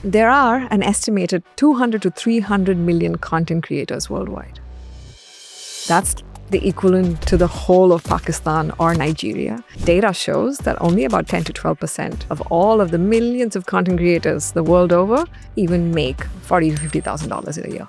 There are an estimated 200 to 300 million content creators worldwide. That's the equivalent to the whole of Pakistan or Nigeria. Data shows that only about 10 to 12% of all of the millions of content creators the world over even make $40,000 to $50,000 a year.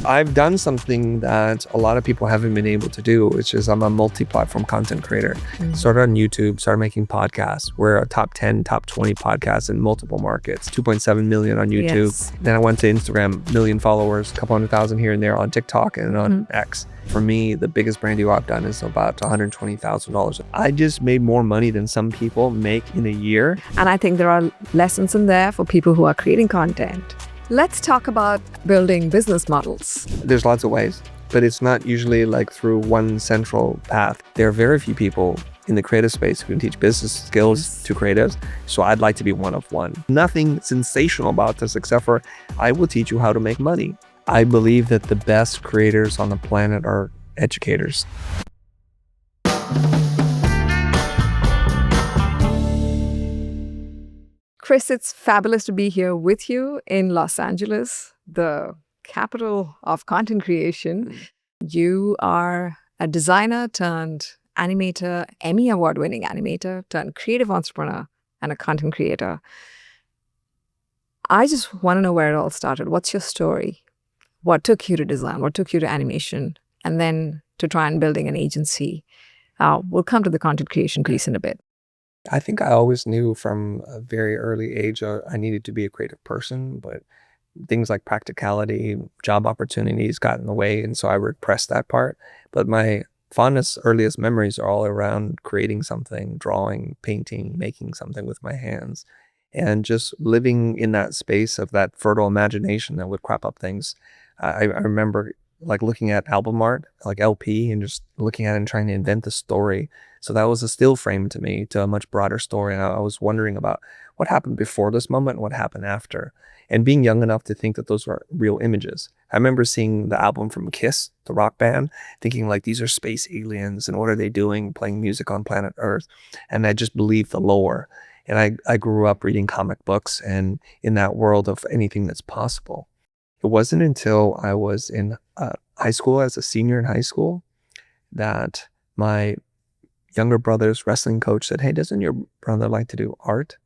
I've done something that a lot of people haven't been able to do, which is I'm a multi-platform content creator. Started on YouTube, started making podcasts. We're a top 10, top 20 podcasts in multiple markets, 2.7 million on YouTube. Yes. Then I went to Instagram, million followers, a couple 100,000 here and there on TikTok and on X. For me, the biggest brand deal I've done is about $120,000. I just made more money than some people make in a year. And I think there are lessons in there for people who are creating content. Let's talk about building business models. There's lots of ways, but it's not usually like through one central path. There are very few people in the creative space who can teach business skills to creatives. So I'd like to be one of one. Nothing sensational about this except for I will teach you how to make money. I believe that the best creators on the planet are educators. Chris, it's fabulous to be here with you in Los Angeles, the capital of content creation. You are a designer turned animator, Emmy award-winning animator turned creative entrepreneur and a content creator. I just want to know where it all started. What's your story? What took you to design? What took you to animation? And then to try and building an agency. We'll come to the content creation piece in a bit. I think I always knew from a very early age I needed to be a creative person, but things like practicality, job opportunities got in the way, and so I repressed that part. But my fondest, earliest memories are all around creating something, drawing, painting, making something with my hands, and just living in that space of that fertile imagination that would crop up things. I remember like looking at album art, like LP, and just looking at it and trying to invent the story. So that was a still frame to me to a much broader story. And I was wondering about what happened before this moment and what happened after. And being young enough to think that those were real images. I remember seeing the album from Kiss, the rock band, thinking like, these are space aliens and what are they doing playing music on planet Earth? And I just believed the lore. And I grew up reading comic books and in that world of anything that's possible. It wasn't until I was in high school, as a senior in high school, that my younger brother's wrestling coach said, hey, doesn't your brother like to do art?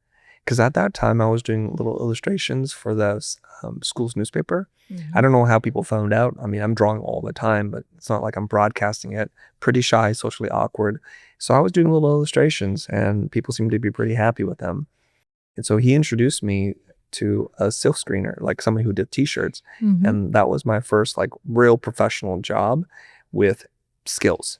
Because at that time, I was doing little illustrations for the school's newspaper. I don't know how people found out. I mean, I'm drawing all the time, but it's not like I'm broadcasting it. Pretty shy, socially awkward. So I was doing little illustrations and people seemed to be pretty happy with them. And so he introduced me to a silk screener, like somebody who did t-shirts. And that was my first like real professional job with skills.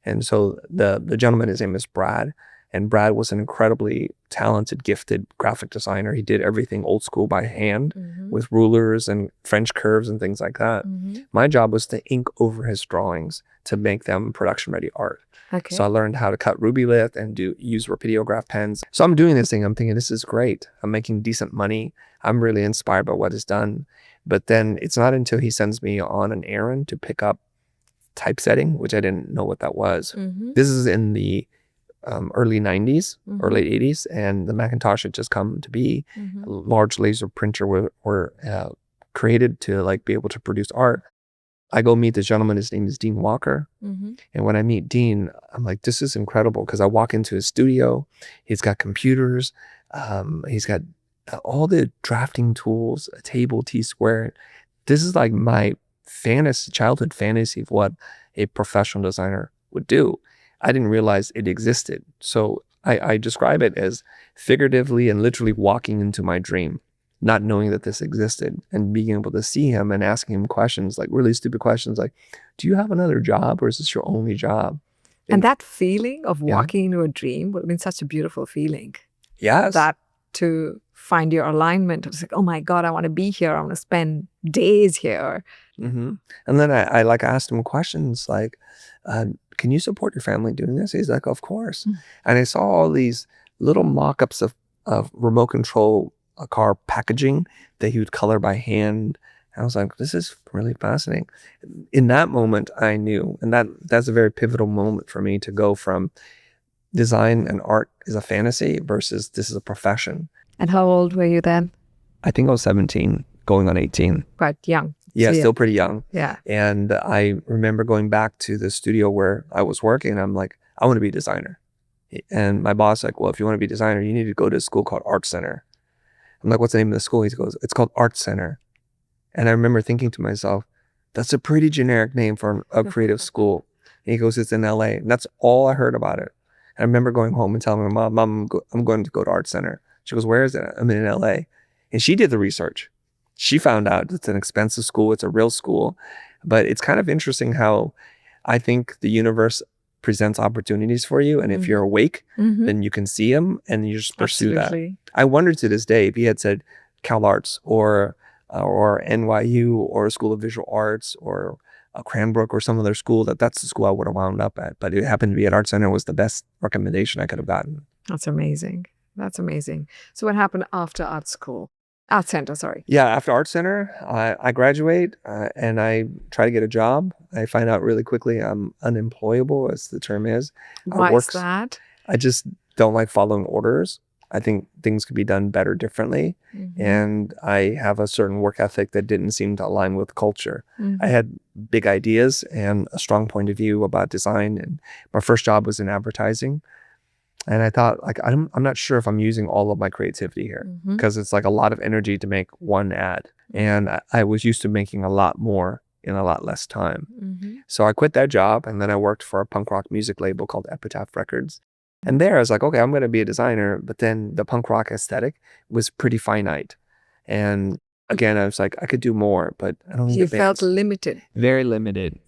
And so the gentleman, his name is Brad, and Brad was an incredibly talented, gifted graphic designer. He did everything old school by hand with rulers and French curves and things like that. My job was to ink over his drawings to make them production ready art. So I learned how to cut Rubylith and use Rapidograph pens. So I'm doing this thing. I'm thinking, this is great. I'm making decent money. I'm really inspired by what is done. But then it's not until he sends me on an errand to pick up typesetting, which I didn't know what that was. This is in the early 90s or late 80s, and the Macintosh had just come to be. A large laser printer were created to like be able to produce art. I go meet this gentleman, his name is Dean Walker. And when I meet Dean, I'm like, this is incredible, because I walk into his studio, he's got computers, he's got all the drafting tools, a table, T-square. This is like my childhood fantasy of what a professional designer would do. I didn't realize it existed. So I describe it as figuratively and literally walking into my dream, not knowing that this existed, and being able to see him and asking him questions, like really stupid questions, like, do you have another job or is this your only job? And that feeling of walking into a dream would have been such a beautiful feeling. Yes. That to find your alignment. It's like, oh my God, I want to be here. I want to spend days here. And then I like asked him questions like, can you support your family doing this? He's like, of course. And I saw all these little mock-ups of remote control car packaging that he would color by hand. And I was like, this is really fascinating. In that moment, I knew, and that's a very pivotal moment for me to go from design and art is a fantasy versus this is a profession. And how old were you then? I think I was 17, going on 18. Quite young. Yeah, So, still pretty young. Yeah. And I remember going back to the studio where I was working, and I'm like, I want to be a designer. And my boss like, well, if you want to be a designer, you need to go to a school called Art Center. I'm like, what's the name of the school? He goes, it's called Art Center. And I remember thinking to myself, that's a pretty generic name for a creative school. And he goes, it's in LA. And that's all I heard about it. And I remember going home and telling my mom, I'm going to go to Art Center. She goes, where is it? I'm in LA. And she did the research. She found out it's an expensive school. It's a real school. But it's kind of interesting how I think the universe presents opportunities for you. And if you're awake, then you can see them and you just pursue that. I wonder to this day if he had said Cal Arts or NYU or School of Visual Arts or Cranbrook or some other school, that's the school I would have wound up at. But it happened to be at Art Center was the best recommendation I could have gotten. That's amazing. That's amazing. So what happened after art school? Art Center, sorry. Yeah, after Art Center, I graduate and I try to get a job. I find out really quickly I'm unemployable, as the term is. Why is that? I just don't like following orders. I think things could be done better differently. And I have a certain work ethic that didn't seem to align with culture. I had big ideas and a strong point of view about design. And my first job was in advertising. And I thought, like, I'm not sure if I'm using all of my creativity here because it's like a lot of energy to make one ad. And I was used to making a lot more in a lot less time. So I quit that job and then I worked for a punk rock music label called Epitaph Records. And there I was like, okay, I'm going to be a designer. But then the punk rock aesthetic was pretty finite. And again, I was like, I could do more, but I don't think you felt limited. Very limited.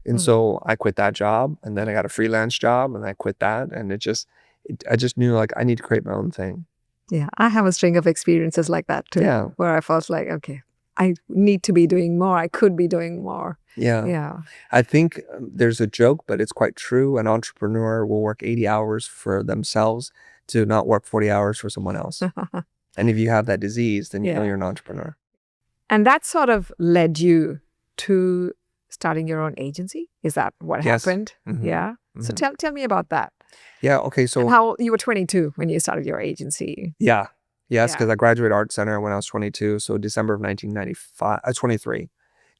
And so I quit that job and then I got a freelance job and I quit that. And I just knew like I need to create my own thing. Yeah, I have a string of experiences like that too. Yeah. Where I felt like, okay, I need to be doing more. I could be doing more. Yeah. Yeah. I think there's a joke, but it's quite true. An entrepreneur will work 80 hours for themselves to not work 40 hours for someone else. And if you have that disease, then you know you're an entrepreneur. And that sort of led you to starting your own agency? Is that what happened? Yeah. So tell me about that. Yeah. Okay. So and how you were 22 when you started your agency. Yeah. Yes, because I graduated Art Center when I was 22. So December of 1995, 23.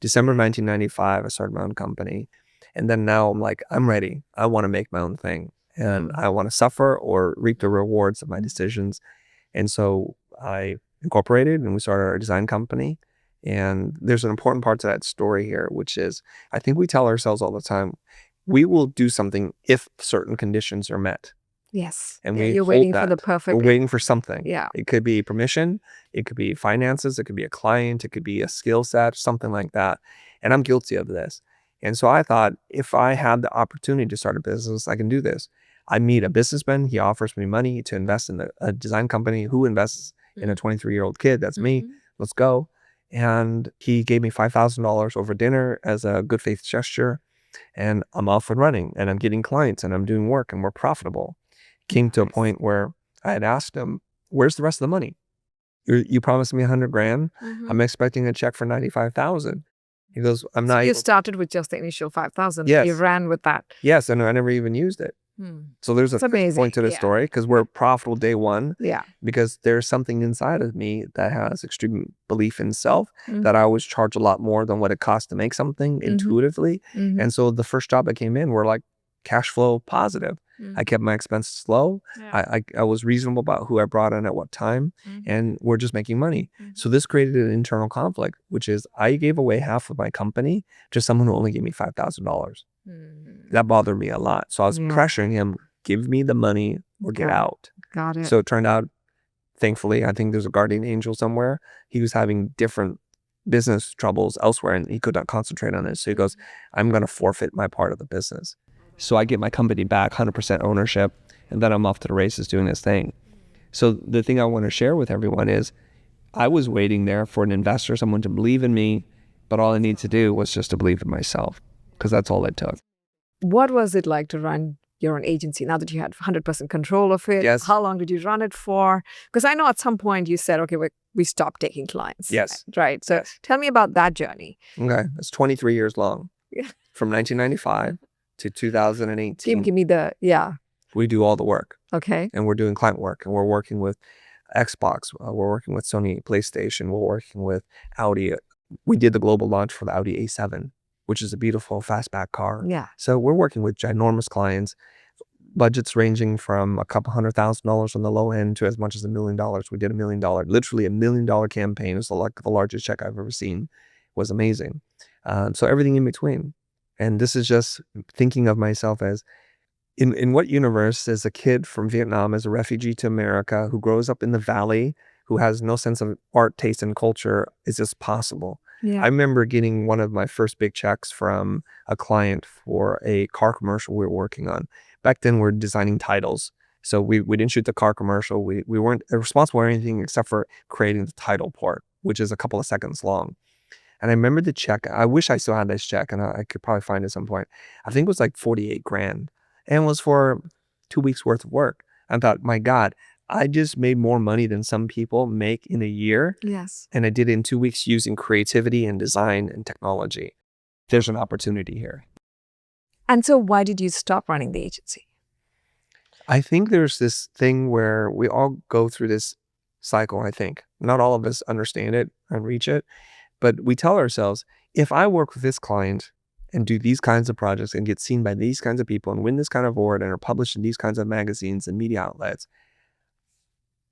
December of 1995, I started my own company. And then now I'm like, I'm ready. I want to make my own thing. And I want to suffer or reap the rewards of my decisions. And so I incorporated and we started our design company. And there's an important part to that story here, which is I think we tell ourselves all the time, we will do something if certain conditions are met. Yes. And you're waiting for the perfect. We're waiting for something. Yeah. It could be permission. It could be finances. It could be a client. It could be a skill set, something like that. And I'm guilty of this. And so I thought, if I had the opportunity to start a business, I can do this. I meet a businessman. He offers me money to invest in a design company. Who invests in a 23-year-old kid? That's me. Let's go. And he gave me $5,000 over dinner as a good faith gesture. And I'm off and running and I'm getting clients and I'm doing work and we're profitable. Came to a point where I had asked him, where's the rest of the money? You promised me $100,000. I'm expecting a check for $95,000. He goes, I'm not. So you started with just the initial 5,000. Yes. You ran with that. Yes. And I never even used it. So there's a point to the story because we're profitable day one. Yeah. Because there's something inside of me that has extreme belief in self that I always charge a lot more than what it costs to make something intuitively. And so the first job I came in, we're like cash flow positive. I kept my expenses low. I was reasonable about who I brought in at what time, and we're just making money. So this created an internal conflict, which is I gave away half of my company to someone who only gave me $5,000. That bothered me a lot. So I was pressuring him, give me the money or get out. Got it. So it turned out, thankfully, I think there's a guardian angel somewhere. He was having different business troubles elsewhere and he could not concentrate on it. So he goes, I'm going to forfeit my part of the business. So I get my company back, 100% ownership, and then I'm off to the races doing this thing. So the thing I want to share with everyone is I was waiting there for an investor, someone to believe in me, but all I need to do was just to believe in myself because that's all it took. What was it like to run your own agency now that you had 100% control of it? Yes. How long did you run it for? Because I know at some point you said, okay, we stopped taking clients. Yes. Right. So tell me about that journey. Okay. It's 23 years long. From 1995 to 2018. Give me the, we do all the work. Okay. And we're doing client work and we're working with Xbox. We're working with Sony PlayStation. We're working with Audi. We did the global launch for the Audi A7, which is a beautiful fastback car. Yeah. So we're working with ginormous clients, budgets ranging from a couple $100,000 on the low end to as much as $1 million. We did literally $1 million campaign. It was the largest check I've ever seen. It was amazing. So everything in between. And this is just thinking of myself as, in what universe, as a kid from Vietnam, as a refugee to America, who grows up in the valley, who has no sense of art, taste, and culture, is this possible? Yeah. I remember getting one of my first big checks from a client for a car commercial we were working on. Back then, we're designing titles. So we didn't shoot the car commercial. We weren't responsible for anything except for creating the title part, which is a couple of seconds long. And I remember the check. I wish I still had this check, and I could probably find it at some point. I think it was like 48 grand. And it was for 2 weeks worth of work. I thought, my God, I just made more money than some people make in a year. Yes. And I did it in 2 weeks using creativity and design and technology. There's an opportunity here. And so why did you stop running the agency? I think there's this thing where we all go through this cycle, I think. Not all of us understand it and reach it. But we tell ourselves, if I work with this client and do these kinds of projects and get seen by these kinds of people and win this kind of award and are published in these kinds of magazines and media outlets,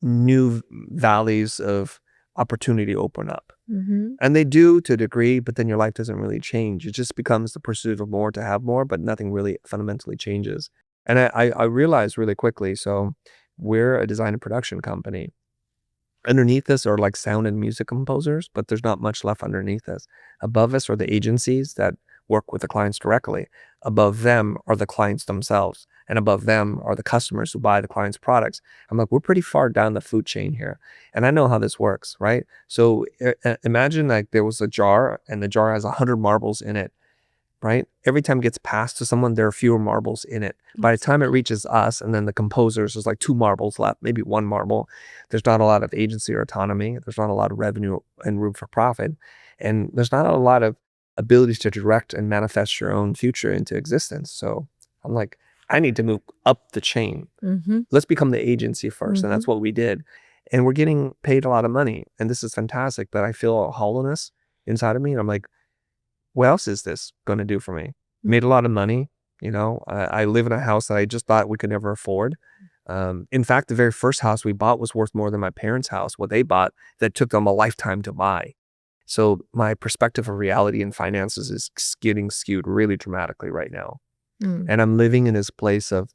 new valleys of opportunity open up. Mm-hmm. And they do to a degree, but then your life doesn't really change. It just becomes the pursuit of more to have more, but nothing really fundamentally changes. And I realized really quickly, so we're a design and production company. Underneath us are like sound and music composers, but there's not much left underneath us. Above us are the agencies that work with the clients directly. Above them are the clients themselves. And above them are the customers who buy the client's products. I'm like, we're pretty far down the food chain here. And I know how this works, right? So imagine like there was a jar and the jar has 100 marbles in it, right? Every time it gets passed to someone, there are fewer marbles in it. By the time it reaches us and then the composers, there's like 2 marbles left, maybe 1 marble. There's not a lot of agency or autonomy. There's not a lot of revenue and room for profit. And there's not a lot of abilities to direct and manifest your own future into existence. So I'm like, I need to move up the chain. Mm-hmm. Let's become the agency first. Mm-hmm. And that's what we did. And we're getting paid a lot of money. And this is fantastic, but I feel a hollowness inside of me. And I'm like, what else is this going to do for me? Made a lot of money. You know, I live in a house that I just thought we could never afford. In fact, the very first house we bought was worth more than my parents' house, what they bought, that took them a lifetime to buy. So my perspective of reality and finances is getting skewed really dramatically right now. And I'm living in this place of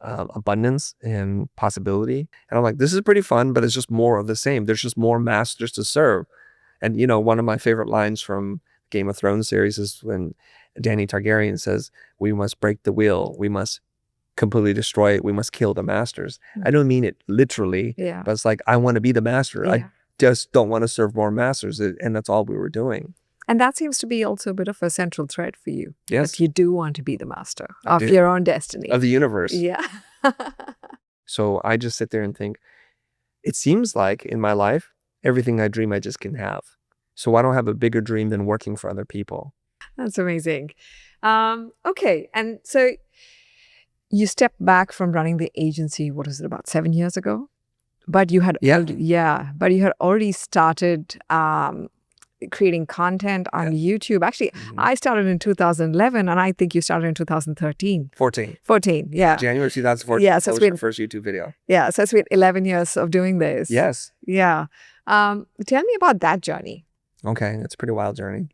abundance and possibility. And I'm like, this is pretty fun, but it's just more of the same. There's just more masters to serve. And, you know, one of my favorite lines from Game of Thrones series is when Dany Targaryen says, we must break the wheel. We must completely destroy it. We must kill the masters. I don't mean it literally, but it's like, I want to be the master. I just don't want to serve more masters. And that's all we were doing. And that seems to be also a bit of a central thread for you. Yes. That you do want to be the master of your own destiny. Of the universe. Yeah. So I just sit there and think, it seems like in my life, everything I dream I just can have. So I don't have a bigger dream than working for other people. That's amazing. Okay. And so you stepped back from running the agency, what is it, about 7 years ago? But you had but you had already started creating content on YouTube. Actually, I started in 2011 and I think you started in 2013. 14, yeah. January 2014. Yeah, so it's been first YouTube video. Yeah, so it's been 11 years of doing this. Yes. Yeah. Tell me about that journey. Okay, it's a pretty wild journey.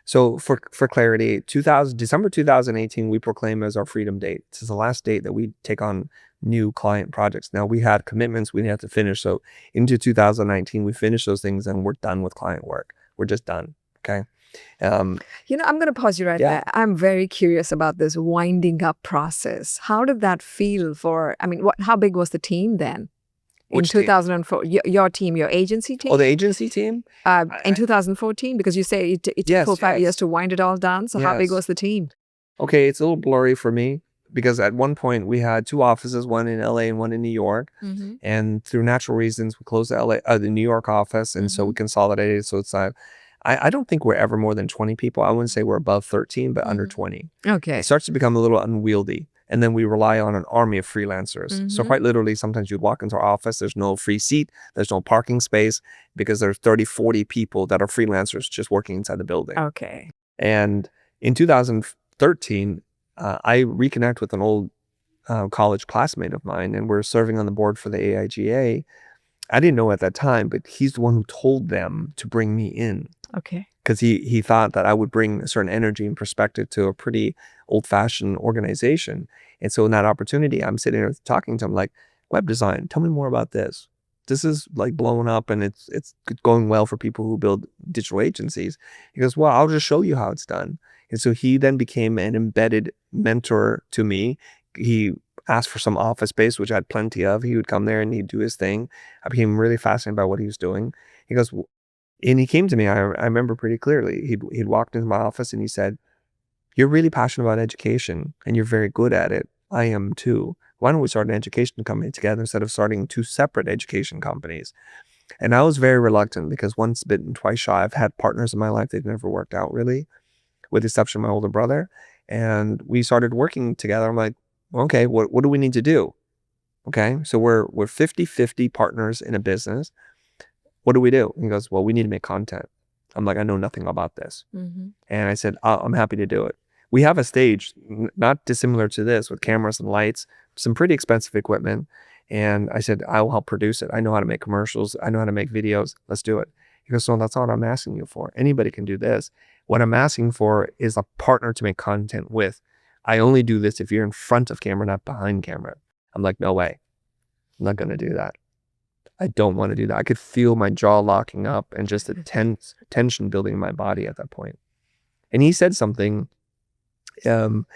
So for clarity, December 2018, we proclaim as our freedom date. This is the last date that we take on new client projects. Now we had commitments we had to finish. So into 2019, we finished those things and we're done with client work. We're just done. Okay. You know, I'm going to pause you right there. I'm very curious about this winding up process. How did that feel how big was the team then? In 2004, your team, your agency team? Oh, the agency team? In 2014, because you say it took full 5 years to wind it all down. So how big was the team? Okay, it's a little blurry for me because at one point we had 2 offices, one in LA and one in New York. And through natural reasons, we closed the New York office. And so we consolidated. So it's I don't think we're ever more than 20 people. I wouldn't say we're above 13, but under 20. Okay. It starts to become a little unwieldy. And then we rely on an army of freelancers. So quite literally, sometimes you'd walk into our office, there's no free seat, there's no parking space, because there's 30, 40 people that are freelancers just working inside the building. Okay. And in 2013, I reconnect with an old college classmate of mine, and we're serving on the board for the AIGA. I didn't know at that time, but he's the one who told them to bring me in. Okay. Because he thought that I would bring a certain energy and perspective to a pretty old-fashioned organization. And so in that opportunity, I'm sitting there talking to him like, web design, tell me more about this. This is like blowing up and it's going well for people who build digital agencies. He goes, well, I'll just show you how it's done. And so he then became an embedded mentor to me. He asked for some office space, which I had plenty of. He would come there and he'd do his thing. I became really fascinated by what he was doing. He goes, and he came to me, I remember pretty clearly. He'd walked into my office and he said, you're really passionate about education and you're very good at it. I am too. Why don't we start an education company together instead of starting two separate education companies? And I was very reluctant because once bitten, twice shy. I've had partners in my life that never worked out really, with the exception of my older brother. And we started working together. I'm like, okay, what do we need to do? Okay, so we're 50-50 partners in a business. What do we do? And he goes, well, we need to make content. I'm like, I know nothing about this. And I said, I'm happy to do it. We have a stage, not dissimilar to this, with cameras and lights, some pretty expensive equipment. And I said, I will help produce it. I know how to make commercials. I know how to make videos. Let's do it. He goes, so that's all I'm asking you for. Anybody can do this. What I'm asking for is a partner to make content with. I only do this if you're in front of camera, not behind camera. I'm like, no way. I'm not going to do that. I don't want to do that. I could feel my jaw locking up and just a tension building in my body at that point. And he said something, and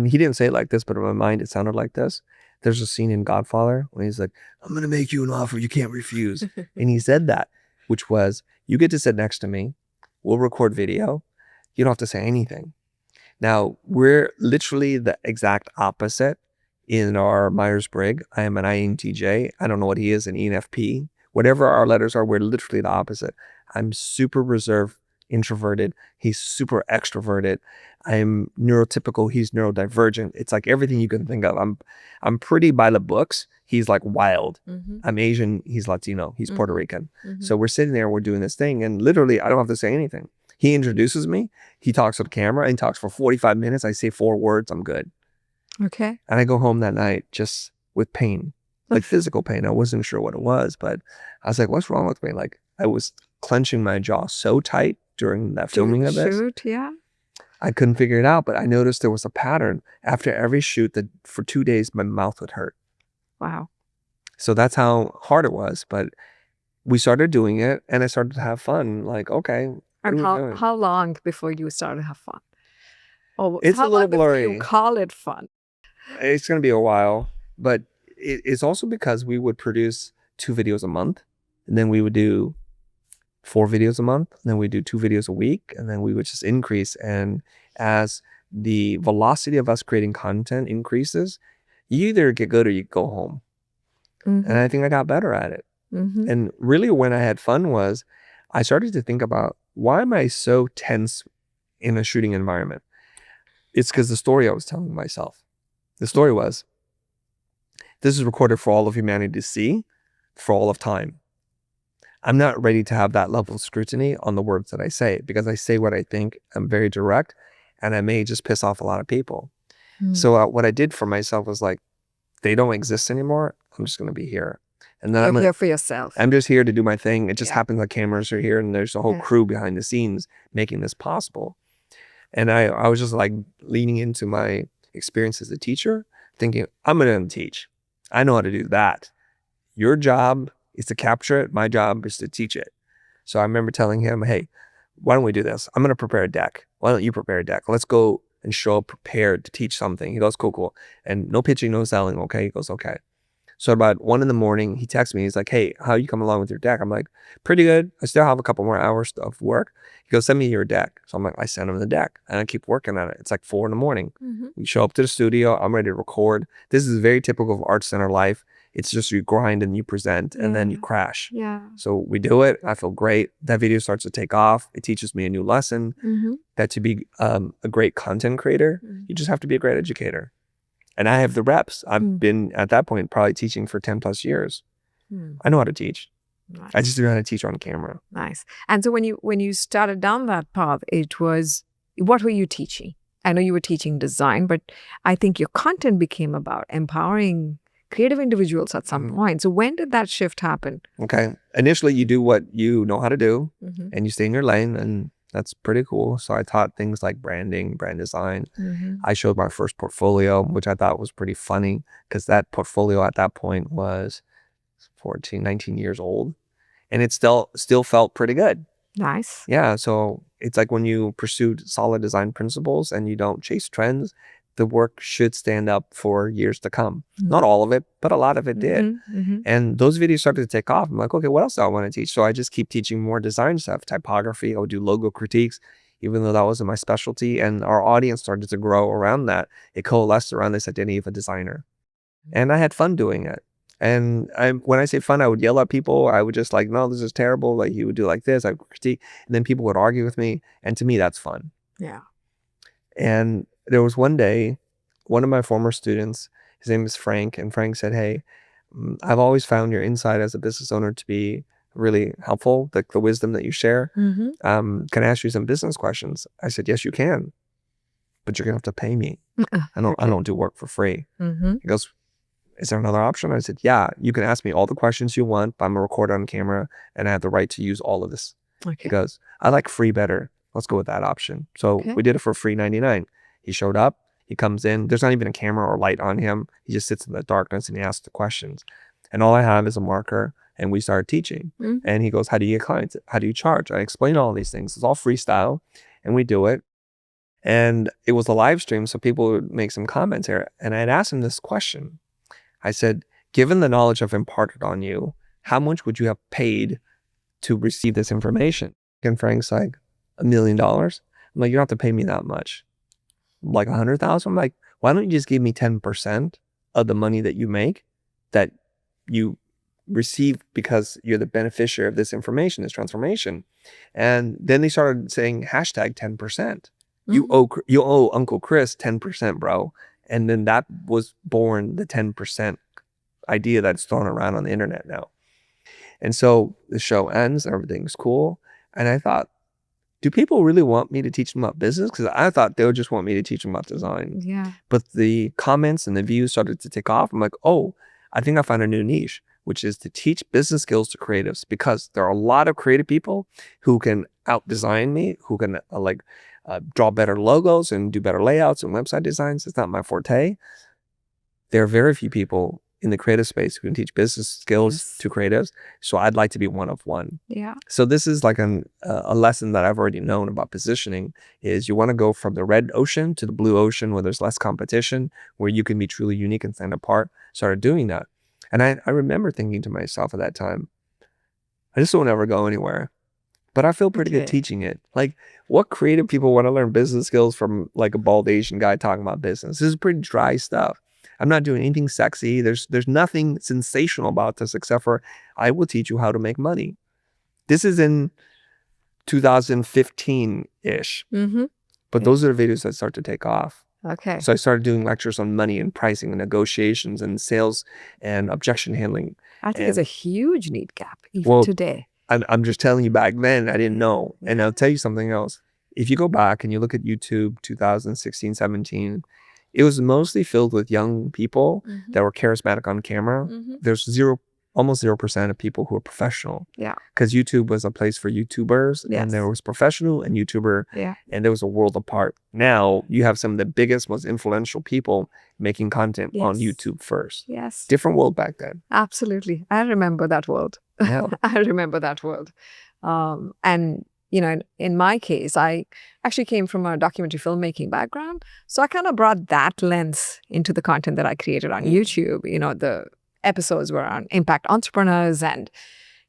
he didn't say it like this, but in my mind, it sounded like this. There's a scene in Godfather when he's like, I'm going to make you an offer you can't refuse. And he said that, which was, you get to sit next to me. We'll record video. You don't have to say anything. Now, we're literally the exact opposite in our Myers-Briggs. I am an INTJ. I don't know what he is, an ENFP. Whatever our letters are, we're literally the opposite. I'm super reserved, introverted. He's super extroverted. I'm neurotypical. He's neurodivergent. It's like everything you can think of. I'm pretty by the books. He's like wild. I'm Asian. He's Latino. He's Puerto Rican. So we're sitting there, we're doing this thing, and literally I don't have to say anything. He introduces me. He talks to the camera and talks for 45 minutes. I say 4 words. I'm good. Okay. And I go home that night just with pain, like physical pain. I wasn't sure what it was, but I was like, what's wrong with me? Like I was clenching my jaw so tight during that filming of this. Shoot, yeah. I couldn't figure it out, but I noticed there was a pattern. After every shoot, that for 2 days, my mouth would hurt. Wow. So that's how hard it was. But we started doing it and I started to have fun. Like, okay. And how long before you started to have fun? Oh, it's a little blurry. You call it fun? It's going to be a while, but it's also because we would produce 2 videos a month, and then we would do 4 videos a month, and then we do 2 videos a week, and then we would just increase. And as the velocity of us creating content increases, you either get good or you go home. And I think I got better at it. And really when I had fun was I started to think about, why am I so tense in a shooting environment? It's because the story I was telling myself. The story was, this is recorded for all of humanity to see for all of time. I'm not ready to have that level of scrutiny on the words that I say, because I say what I think. I'm very direct, and I may just piss off a lot of people. So what I did for myself was like, they don't exist anymore. I'm just going to be here. And then I'm here for yourself. I'm just here to do my thing. It just happens that cameras are here and there's a whole crew behind the scenes making this possible. And I was just like leaning into my experience as a teacher, thinking, I'm going to teach. I know how to do that. Your job is to capture it. My job is to teach it. So I remember telling him, hey, why don't we do this? I'm going to prepare a deck. Why don't you prepare a deck? Let's go and show up prepared to teach something. He goes, cool. And no pitching, no selling. Okay. He goes, okay. So about 1 a.m, he texts me. He's like, hey, how you coming along with your deck? I'm like, pretty good. I still have a couple more hours of work. He goes, send me your deck. So I'm like, I send him the deck and I keep working on it. It's like 4 a.m. We show up to the studio. I'm ready to record. This is very typical of art center life. It's just you grind and you present and then you crash. So we do it. I feel great. That video starts to take off. It teaches me a new lesson that to be a great content creator, you just have to be a great educator. And I have the reps. I've been at that point probably teaching for 10 plus years. I know how to teach. Nice. I just didn't know how to teach on camera. Nice. And so when you started down that path, what were you teaching? I know you were teaching design, but I think your content became about empowering creative individuals at some point. So when did that shift happen? Okay. Initially, you do what you know how to do and you stay in your lane, and that's pretty cool. So I taught things like branding, brand design. I showed my first portfolio, which I thought was pretty funny because that portfolio at that point was 14, 19 years old, and it still felt pretty good. Nice. Yeah. So it's like when you pursue solid design principles and you don't chase trends, the work should stand up for years to come. Not all of it, but a lot of it did. And those videos started to take off. I'm like, okay, what else do I want to teach? So I just keep teaching more design stuff, typography. I would do logo critiques, even though that wasn't my specialty. And our audience started to grow around that. It coalesced around this identity of a designer. And I had fun doing it. And when I say fun, I would yell at people. I would just like, no, this is terrible. Like, you would do like this. I would critique. And then people would argue with me. And to me, that's fun. Yeah. And there was one day, one of my former students, his name is Frank, and Frank said, hey, I've always found your insight as a business owner to be really helpful, like the wisdom that you share. Can I ask you some business questions? I said, yes, you can, but you're gonna have to pay me. I don't do work for free. He goes, is there another option? I said, yeah, you can ask me all the questions you want, but I'm a recorder on camera and I have the right to use all of this. He goes, I like free better. Let's go with that option. So we did it for free 99. He showed up, he comes in, there's not even a camera or light on him. He just sits in the darkness and he asks the questions. And all I have is a marker, and we started teaching. And he goes, how do you get clients? How do you charge? I explain all these things. It's all freestyle, and we do it. And it was a live stream, so people would make some comments here. And I had asked him this question. I said, given the knowledge I've imparted on you, how much would you have paid to receive this information? And Frank's like, $1 million. I'm like, you don't have to pay me that much. Like 100,000. I'm like, why don't you just give me 10% of the money that you make, that you receive because you're the beneficiary of this information, this transformation? And then they started saying hashtag 10%. You owe Uncle Chris 10%, bro. And then that was born, the 10% idea that's thrown around on the internet now. And so the show ends, everything's cool. And I thought, do people really want me to teach them about business? Because I thought they would just want me to teach them about design. Yeah. But the comments and the views started to take off. I'm like, oh, I think I found a new niche, which is to teach business skills to creatives, because there are a lot of creative people who can out-design me, who can draw better logos and do better layouts and website designs. It's not my forte. There are very few people in the creative space who can teach business skills to creatives. So I'd like to be one of one. Yeah. So this is like a lesson that I've already known about positioning, is you want to go from the red ocean to the blue ocean where there's less competition, where you can be truly unique and stand apart. Started doing that. And I remember thinking to myself at that time, I just won't ever go anywhere. But I feel pretty good teaching it. Like, what creative people want to learn business skills from like a bald Asian guy talking about business? This is pretty dry stuff. I'm not doing anything sexy. There's nothing sensational about this except for I will teach you how to make money. This is in 2015-ish. But those are the videos that start to take off. Okay. So I started doing lectures on money and pricing and negotiations and sales and objection handling. I think it's a huge need gap even today. I'm just telling you, back then, I didn't know. And I'll tell you something else. If you go back and you look at YouTube 2016, 17, it was mostly filled with young people that were charismatic on camera. There's almost 0% of people who are professional. Yeah. Because YouTube was a place for YouTubers, and there was professional and YouTuber, and there was a world apart. Now you have some of the biggest, most influential people making content on YouTube first. Yes. Different world back then. Absolutely. I remember that world. Yeah. I remember that world. And you know, in my case, I actually came from a documentary filmmaking background. So I kind of brought that lens into the content that I created on YouTube. You know, the episodes were on impact entrepreneurs, and,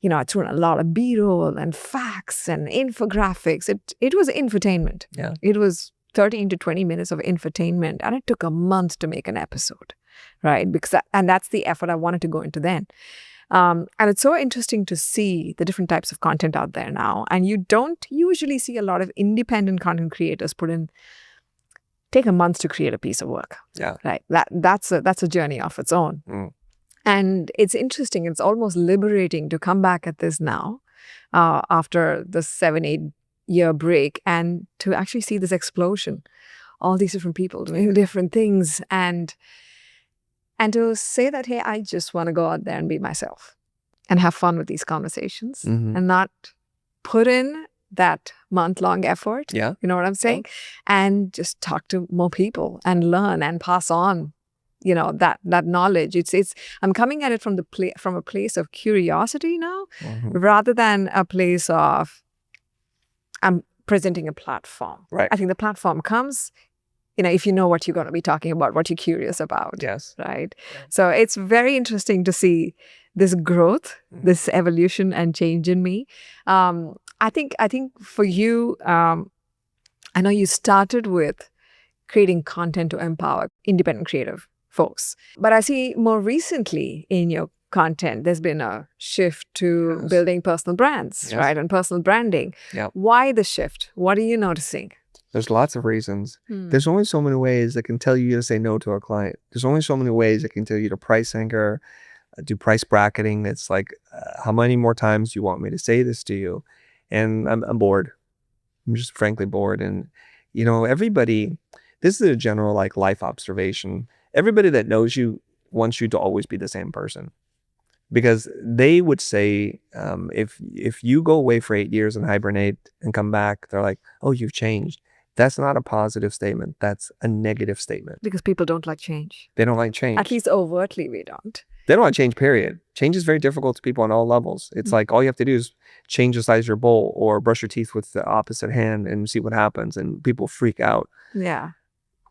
you know, I threw in a lot of B-roll and facts and infographics. It was infotainment. Yeah. It was 13 to 20 minutes of infotainment. And it took a month to make an episode, right? And that's the effort I wanted to go into then. And it's so interesting to see the different types of content out there now. And you don't usually see a lot of independent content creators take a month to create a piece of work. Yeah. Right. That's a journey of its own. And it's interesting. It's almost liberating to come back at this now, after the 7-8 year break, and to actually see this explosion, all these different people doing different things, and to say that, hey, I just want to go out there and be myself and have fun with these conversations and not put in that month-long effort. Yeah. You know what I'm saying? And just talk to more people and learn and pass on, that knowledge. It's I'm coming at it from a place of curiosity now, rather than a place of I'm presenting a platform. Right. I think the platform comes, if you know what you're going to be talking about, what you're curious about. Yes. Right. Yeah. So it's very interesting to see this growth, this evolution and change in me. I think for you, I know you started with creating content to empower independent creative folks, but I see more recently in your content, there's been a shift to building personal brands, right? And personal branding. Yeah. Why the shift? What are you noticing? There's lots of reasons. There's only so many ways that can tell you to say no to a client. There's only so many ways that can tell you to price anchor, do price bracketing. That's like, how many more times do you want me to say this to you? And I'm bored. I'm just frankly bored. And, everybody, this is a general life observation. Everybody that knows you wants you to always be the same person. Because they would say, if you go away for 8 years and hibernate and come back, they're like, oh, you've changed. That's not a positive statement. That's a negative statement. Because people don't like change. They don't like change. At least overtly, we don't. They don't like change, period. Change is very difficult to people on all levels. It's like all you have to do is change the size of your bowl or brush your teeth with the opposite hand and see what happens. And people freak out. Yeah.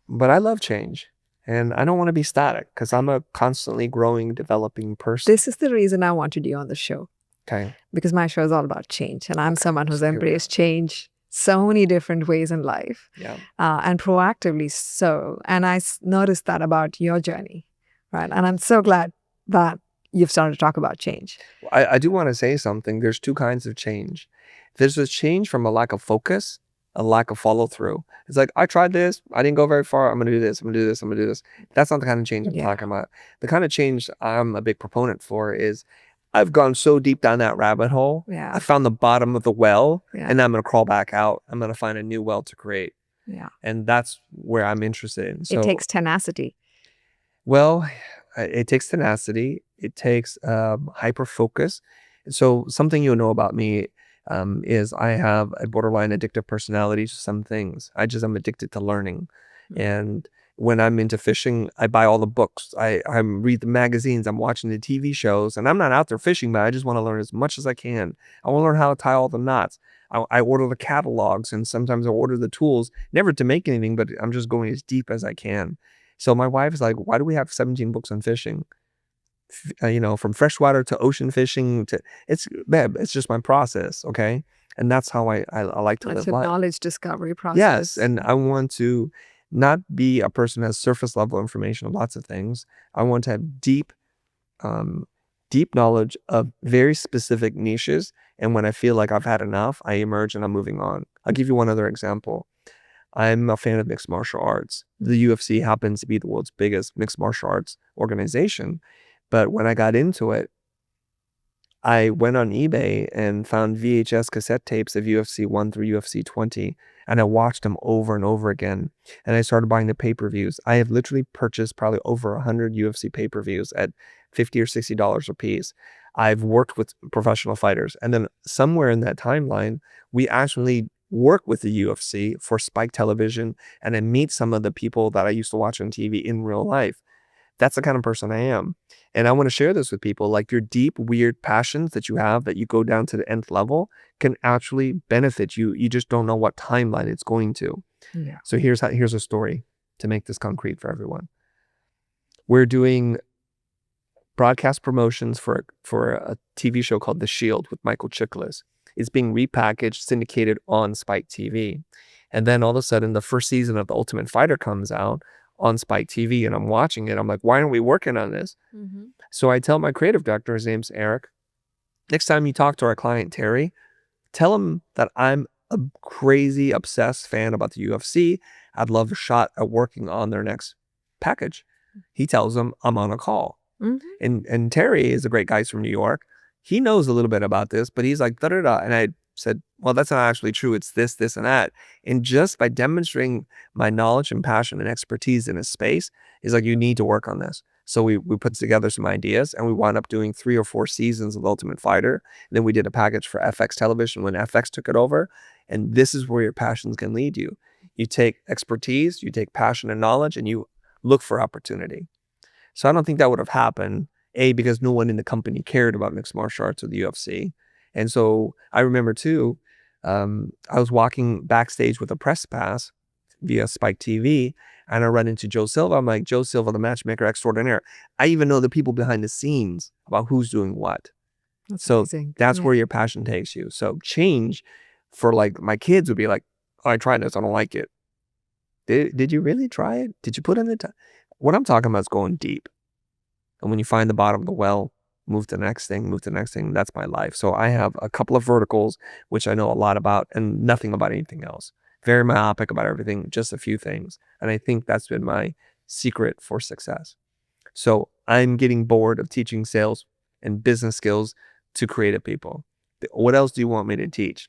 But I love change. And I don't want to be static because I'm a constantly growing, developing person. This is the reason I wanted you on the show. Okay. Because my show is all about change. And I'm someone who's embraced change so many different ways in life. Yeah. And proactively so. And I noticed that about your journey. Right. And I'm so glad that you've started to talk about change. I do want to say something. There's two kinds of change. There's a change from a lack of focus, a lack of follow through. It's like, I tried this. I didn't go very far. I'm going to do this. I'm going to do this. I'm going to do this. That's not the kind of change I'm talking about. The kind of change I'm a big proponent for is I've gone so deep down that rabbit hole. Yeah. I found the bottom of the well and now I'm going to crawl back out. I'm going to find a new well to create. Yeah. And that's where I'm interested in. So, it takes tenacity. Well, it takes tenacity. It takes hyper focus. So something you'll know about me is I have a borderline addictive personality to some things. I'm addicted to learning. And when I'm into fishing, I buy all the books. I read the magazines. I'm watching the TV shows. And I'm not out there fishing, but I just want to learn as much as I can. I want to learn how to tie all the knots. I order the catalogs and sometimes I order the tools, never to make anything, but I'm just going as deep as I can. So my wife is like, why do we have 17 books on fishing? From freshwater to ocean fishing it's just my process. Okay. And that's how I like to live life. Knowledge discovery process. Yes. And I want to not be a person who has surface level information on lots of things. I want to have deep knowledge of very specific niches. And when I feel like I've had enough, I emerge and I'm moving on. I'll give you one other example. I'm a fan of mixed martial arts. The UFC happens to be the world's biggest mixed martial arts organization. But when I got into it, I went on eBay and found VHS cassette tapes of UFC 1 through UFC 20. And I watched them over and over again. And I started buying the pay-per-views. I have literally purchased probably over 100 UFC pay-per-views at $50 or $60 a piece. I've worked with professional fighters. And then somewhere in that timeline, we actually work with the UFC for Spike Television and I meet some of the people that I used to watch on TV in real life. That's the kind of person I am. And I want to share this with people. Like your deep, weird passions that you have that you go down to the nth level can actually benefit you. You just don't know what timeline it's going to. Yeah. So here's a story to make this concrete for everyone. We're doing broadcast promotions for a TV show called The Shield with Michael Chiklis. It's being repackaged, syndicated on Spike TV. And then all of a sudden, the first season of The Ultimate Fighter comes out on Spike TV and I'm watching it. I'm like, why aren't we working on this? So I tell my creative director, his name's Eric, next time you talk to our client, Terry, tell him that I'm a crazy obsessed fan about the UFC. I'd love a shot at working on their next package. He tells them I'm on a call. And Terry is a great guy. He's from New York. He knows a little bit about this, but he's like, da da da. And I said, well, that's not actually true. It's this, this, and that. And just by demonstrating my knowledge and passion and expertise in a space, he's like, you need to work on this. So we put together some ideas, and we wound up doing 3 or 4 seasons of Ultimate Fighter. And then we did a package for FX television when FX took it over. And this is where your passions can lead you. You take expertise, you take passion and knowledge, and you look for opportunity. So I don't think that would have happened, A, because no one in the company cared about mixed martial arts or the UFC. And so I remember too, I was walking backstage with a press pass via Spike TV, and I run into Joe Silva. I'm like, Joe Silva, the matchmaker extraordinaire. I even know the people behind the scenes about who's doing what. That's so amazing. that's Yeah. where your passion takes you. So change for like my kids would be like, oh, I tried this, I don't like it. Did you really try it? Did you put in the time? What I'm talking about is going deep. And when you find the bottom of the well, move to the next thing, move to the next thing. That's my life. So I have a couple of verticals, which I know a lot about, and nothing about anything else. Very myopic about everything, just a few things. And I think that's been my secret for success. So I'm getting bored of teaching sales and business skills to creative people. What else do you want me to teach?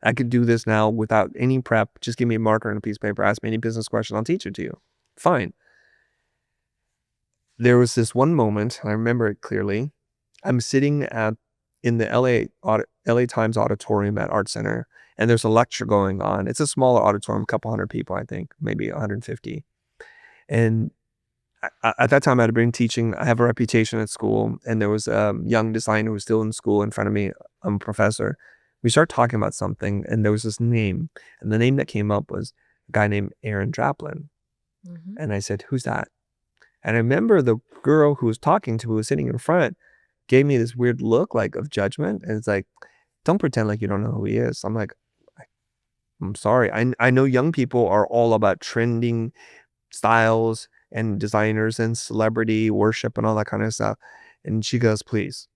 I could do this now without any prep. Just give me a marker and a piece of paper. Ask me any business question. I'll teach it to you. Fine. There was this one moment, I remember it clearly. I'm sitting in the LA Times auditorium at Art Center, and there's a lecture going on. It's a smaller auditorium, a couple hundred people, I think, maybe 150. And at that time, I'd been teaching. I have a reputation at school, and there was a young designer who was still in school in front of me. I'm a professor. We started talking about something, and there was this name, and the name that came up was a guy named Aaron Draplin. And I said, who's that? And I remember the girl who was talking to me, who was sitting in front, gave me this weird look like of judgment. And it's like, don't pretend like you don't know who he is. I'm like, I'm sorry. I know young people are all about trending styles and designers and celebrity worship and all that kind of stuff. And she goes, please.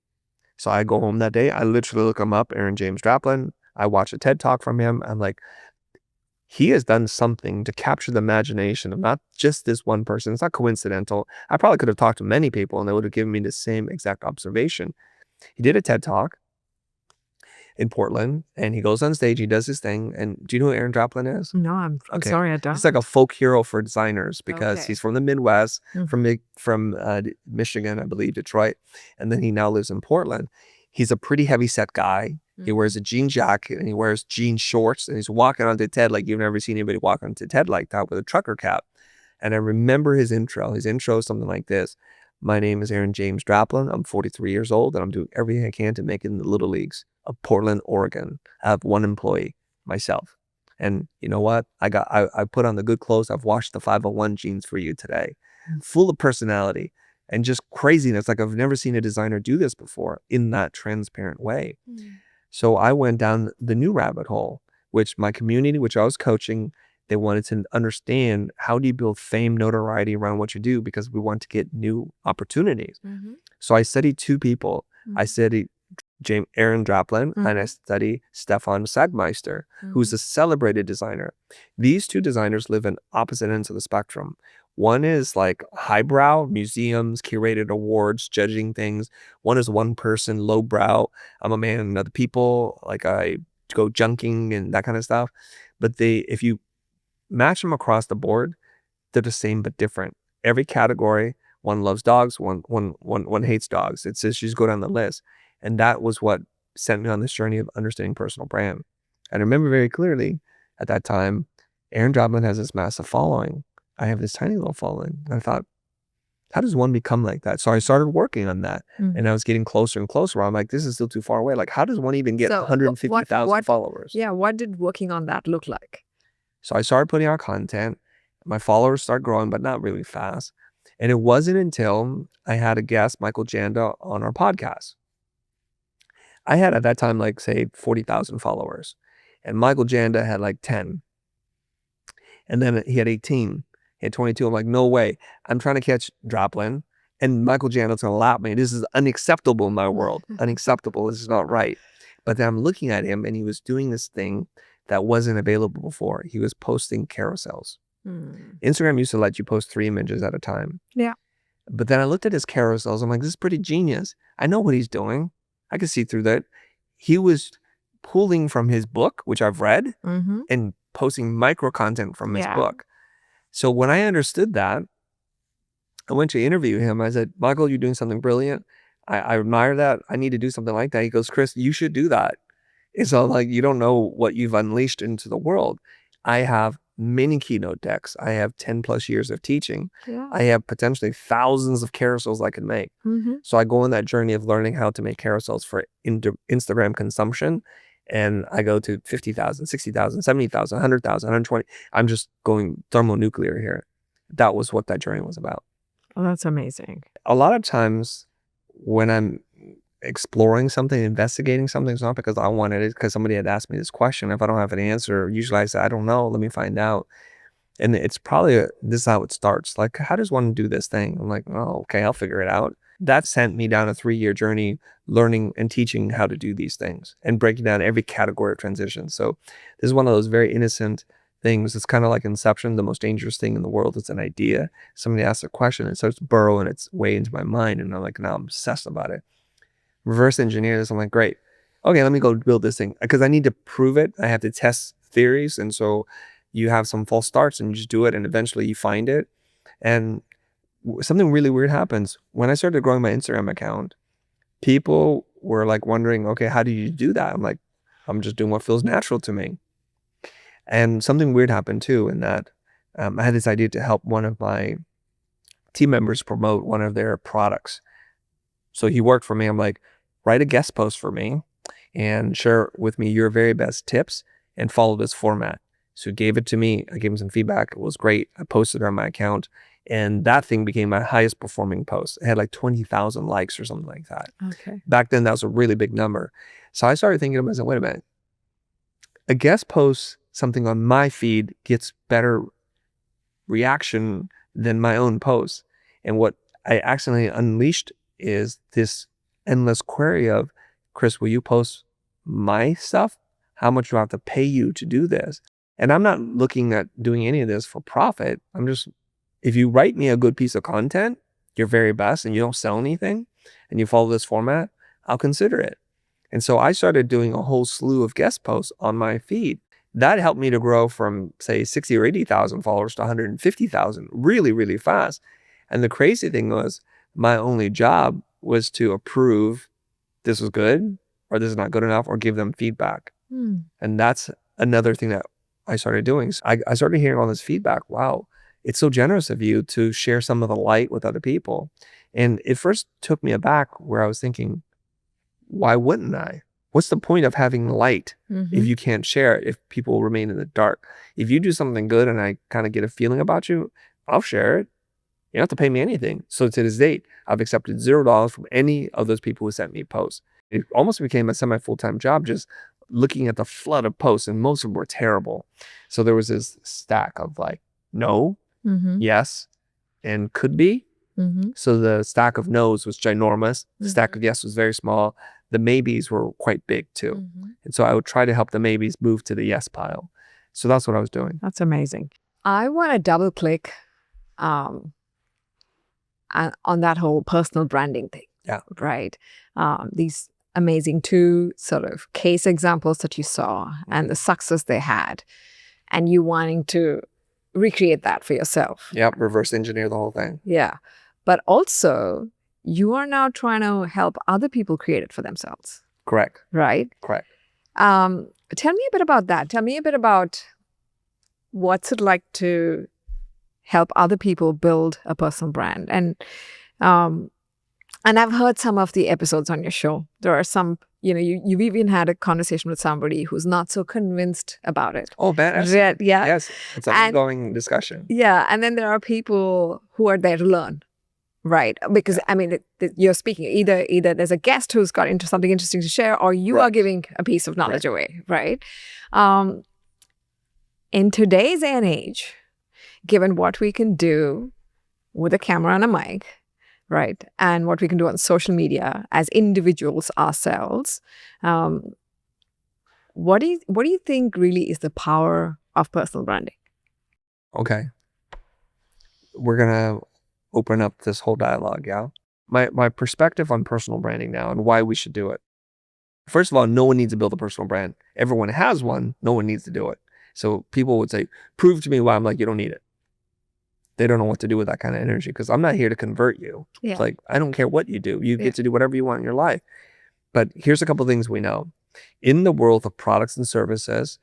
So I go home that day. I literally look him up, Aaron James Draplin. I watch a TED Talk from him. I'm like, he has done something to capture the imagination of not just this one person. It's not coincidental. I probably could have talked to many people and they would have given me the same exact observation. He did a TED Talk in Portland, and he goes on stage, he does his thing. And do you know who Aaron Draplin is? No, I'm Okay. sorry, I don't. He's like a folk hero for designers because Okay. he's from the Midwest, from Michigan, I believe, Detroit. And then he now lives in Portland. He's a pretty heavy set guy. He wears a jean jacket and he wears jean shorts, and he's walking onto TED like you've never seen anybody walk onto TED like that with a trucker cap. And I remember his intro. His intro is something like this. My name is Aaron James Draplin. I'm 43 years old, and I'm doing everything I can to make it in the little leagues of Portland, Oregon. I have one employee, myself. And you know what? I put on the good clothes. I've washed the 501 jeans for you today. Full of personality and just craziness. Like I've never seen a designer do this before in that transparent way. So I went down the new rabbit hole, which my community, which I was coaching, they wanted to understand how do you build fame, notoriety around what you do, because we want to get new opportunities. So I studied 2 people. I studied Aaron Draplin, and I studied Stefan Sagmeister, who's a celebrated designer. These 2 designers live in opposite ends of the spectrum. One is like highbrow, museums, curated awards, judging things. One is one person, lowbrow. I'm a man of the people. Like I go junking and that kind of stuff. But if you match them across the board, they're the same but different. Every category, one loves dogs, one hates dogs. It says you just go down the list. And that was what sent me on this journey of understanding personal brand. And I remember very clearly at that time, Aaron Draplin has this massive following. I have this tiny little following. And I thought, how does one become like that? So I started working on that, and I was getting closer and closer. I'm like, this is still too far away. Like, how does one even get 150,000 followers? Yeah, what did working on that look like? So I started putting out content. My followers started growing, but not really fast. And it wasn't until I had a guest, Michael Janda, on our podcast. I had at that time, like, say, 40,000 followers. And Michael Janda had like 10. And then he had 18. He had 22. I'm like, no way. I'm trying to catch Draplin, and Michael Janda's going to lap me. This is unacceptable in my world. Unacceptable. This is not right. But then I'm looking at him, and he was doing this thing that wasn't available before. He was posting carousels. Instagram used to let you post 3 images at a time. Yeah. But then I looked at his carousels. I'm like, this is pretty genius. I know what he's doing. I could see through that. He was pulling from his book, which I've read, and posting micro content from his book. So when I understood that, I went to interview him. I said, Michael, you're doing something brilliant. I admire that. I need to do something like that. He goes, Chris, you should do that. It's all like, you don't know what you've unleashed into the world. I have many keynote decks. I have 10 plus years of teaching. I have potentially thousands of carousels I can make. So I go on that journey of learning how to make carousels for Instagram consumption. And I go to 50,000, 60,000, 70,000, 100,000, 120. I'm just going thermonuclear here. That was what that journey was about. Oh, that's amazing. A lot of times when I'm exploring something, investigating something, it's not because I wanted it, because somebody had asked me this question. If I don't have an answer, usually I say, I don't know, let me find out. And it's probably, this is how it starts. Like, how does one do this thing? I'm like, oh, okay, I'll figure it out. That sent me down a 3-year journey learning and teaching how to do these things and breaking down every category of transition. So this is one of those very innocent things. It's kind of like Inception. The most dangerous thing in the world is an idea. Somebody asks a question, it starts burrowing its way into my mind. And I'm like, now I'm obsessed about it. Reverse engineer this. I'm like, great. Okay, let me go build this thing. Because I need to prove it. I have to test theories. And so you have some false starts and you just do it. And eventually you find it. And something really weird happens. When I started growing my Instagram account, people were like wondering, okay, how do you do that? I'm like, I'm just doing what feels natural to me. And something weird happened too, in that I had this idea to help one of my team members promote one of their products. So he worked for me. I'm like, write a guest post for me and share with me your very best tips and follow this format. So he gave it to me. I gave him some feedback. It was great. I posted it on my account. And that thing became my highest performing post. It had like 20,000 likes or something like that. Okay. Back then, that was a really big number. So I started thinking to myself, wait a minute. A guest post something on my feed gets better reaction than my own post. And what I accidentally unleashed is this endless query of, Chris, will you post my stuff? How much do I have to pay you to do this? And I'm not looking at doing any of this for profit. I'm just, if you write me a good piece of content, your very best, and you don't sell anything, and you follow this format, I'll consider it. And so I started doing a whole slew of guest posts on my feed. That helped me to grow from, say, 60 or 80,000 followers to 150,000 really, really fast. And the crazy thing was, my only job was to approve this was good or this is not good enough or give them feedback. And that's another thing that I started doing. So I started hearing all this feedback. Wow, it's so generous of you to share some of the light with other people. And it first took me aback where I was thinking, why wouldn't I? What's the point of having light if you can't share it, if people remain in the dark? If you do something good and I kind of get a feeling about you, I'll share it. You don't have to pay me anything. So to this date, I've accepted $0 from any of those people who sent me posts. It almost became a semi-full-time job just looking at the flood of posts, and most of them were terrible. So there was this stack of like, no, yes, and could be. So the stack of no's was ginormous. The stack of yes was very small. The maybes were quite big too. And so I would try to help the maybes move to the yes pile. So that's what I was doing. That's amazing. I want to double click on that whole personal branding thing. Yeah. Right. These amazing 2 sort of case examples that you saw and the success they had, and you wanting to recreate that for yourself. Yep. Reverse engineer the whole thing. Yeah. But also, you are now trying to help other people create it for themselves. Correct. Right? Correct. Tell me a bit about that. Tell me a bit about what's it like to help other people build a personal brand. And I've heard some of the episodes on your show. There are some, you've even had a conversation with somebody who's not so convinced about it. Oh, badass. Yeah. Yes. It's an ongoing discussion. Yeah. And then there are people who are there to learn. Right. Because, I mean, you're speaking either there's a guest who's got into something interesting to share, or you are giving a piece of knowledge away. Right. In today's day and age, given what we can do with a camera and a mic, right, and what we can do on social media as individuals ourselves, What do you think really is the power of personal branding? Okay. We're going to open up this whole dialogue, yeah? My perspective on personal branding now and why we should do it. First of all, no one needs to build a personal brand. Everyone has one. No one needs to do it. So people would say, prove to me why. I'm like, you don't need it. They don't know what to do with that kind of energy because I'm not here to convert you. Yeah. It's like, I don't care what you do. You get to do whatever you want in your life. But here's a couple of things we know. In the world of products and services,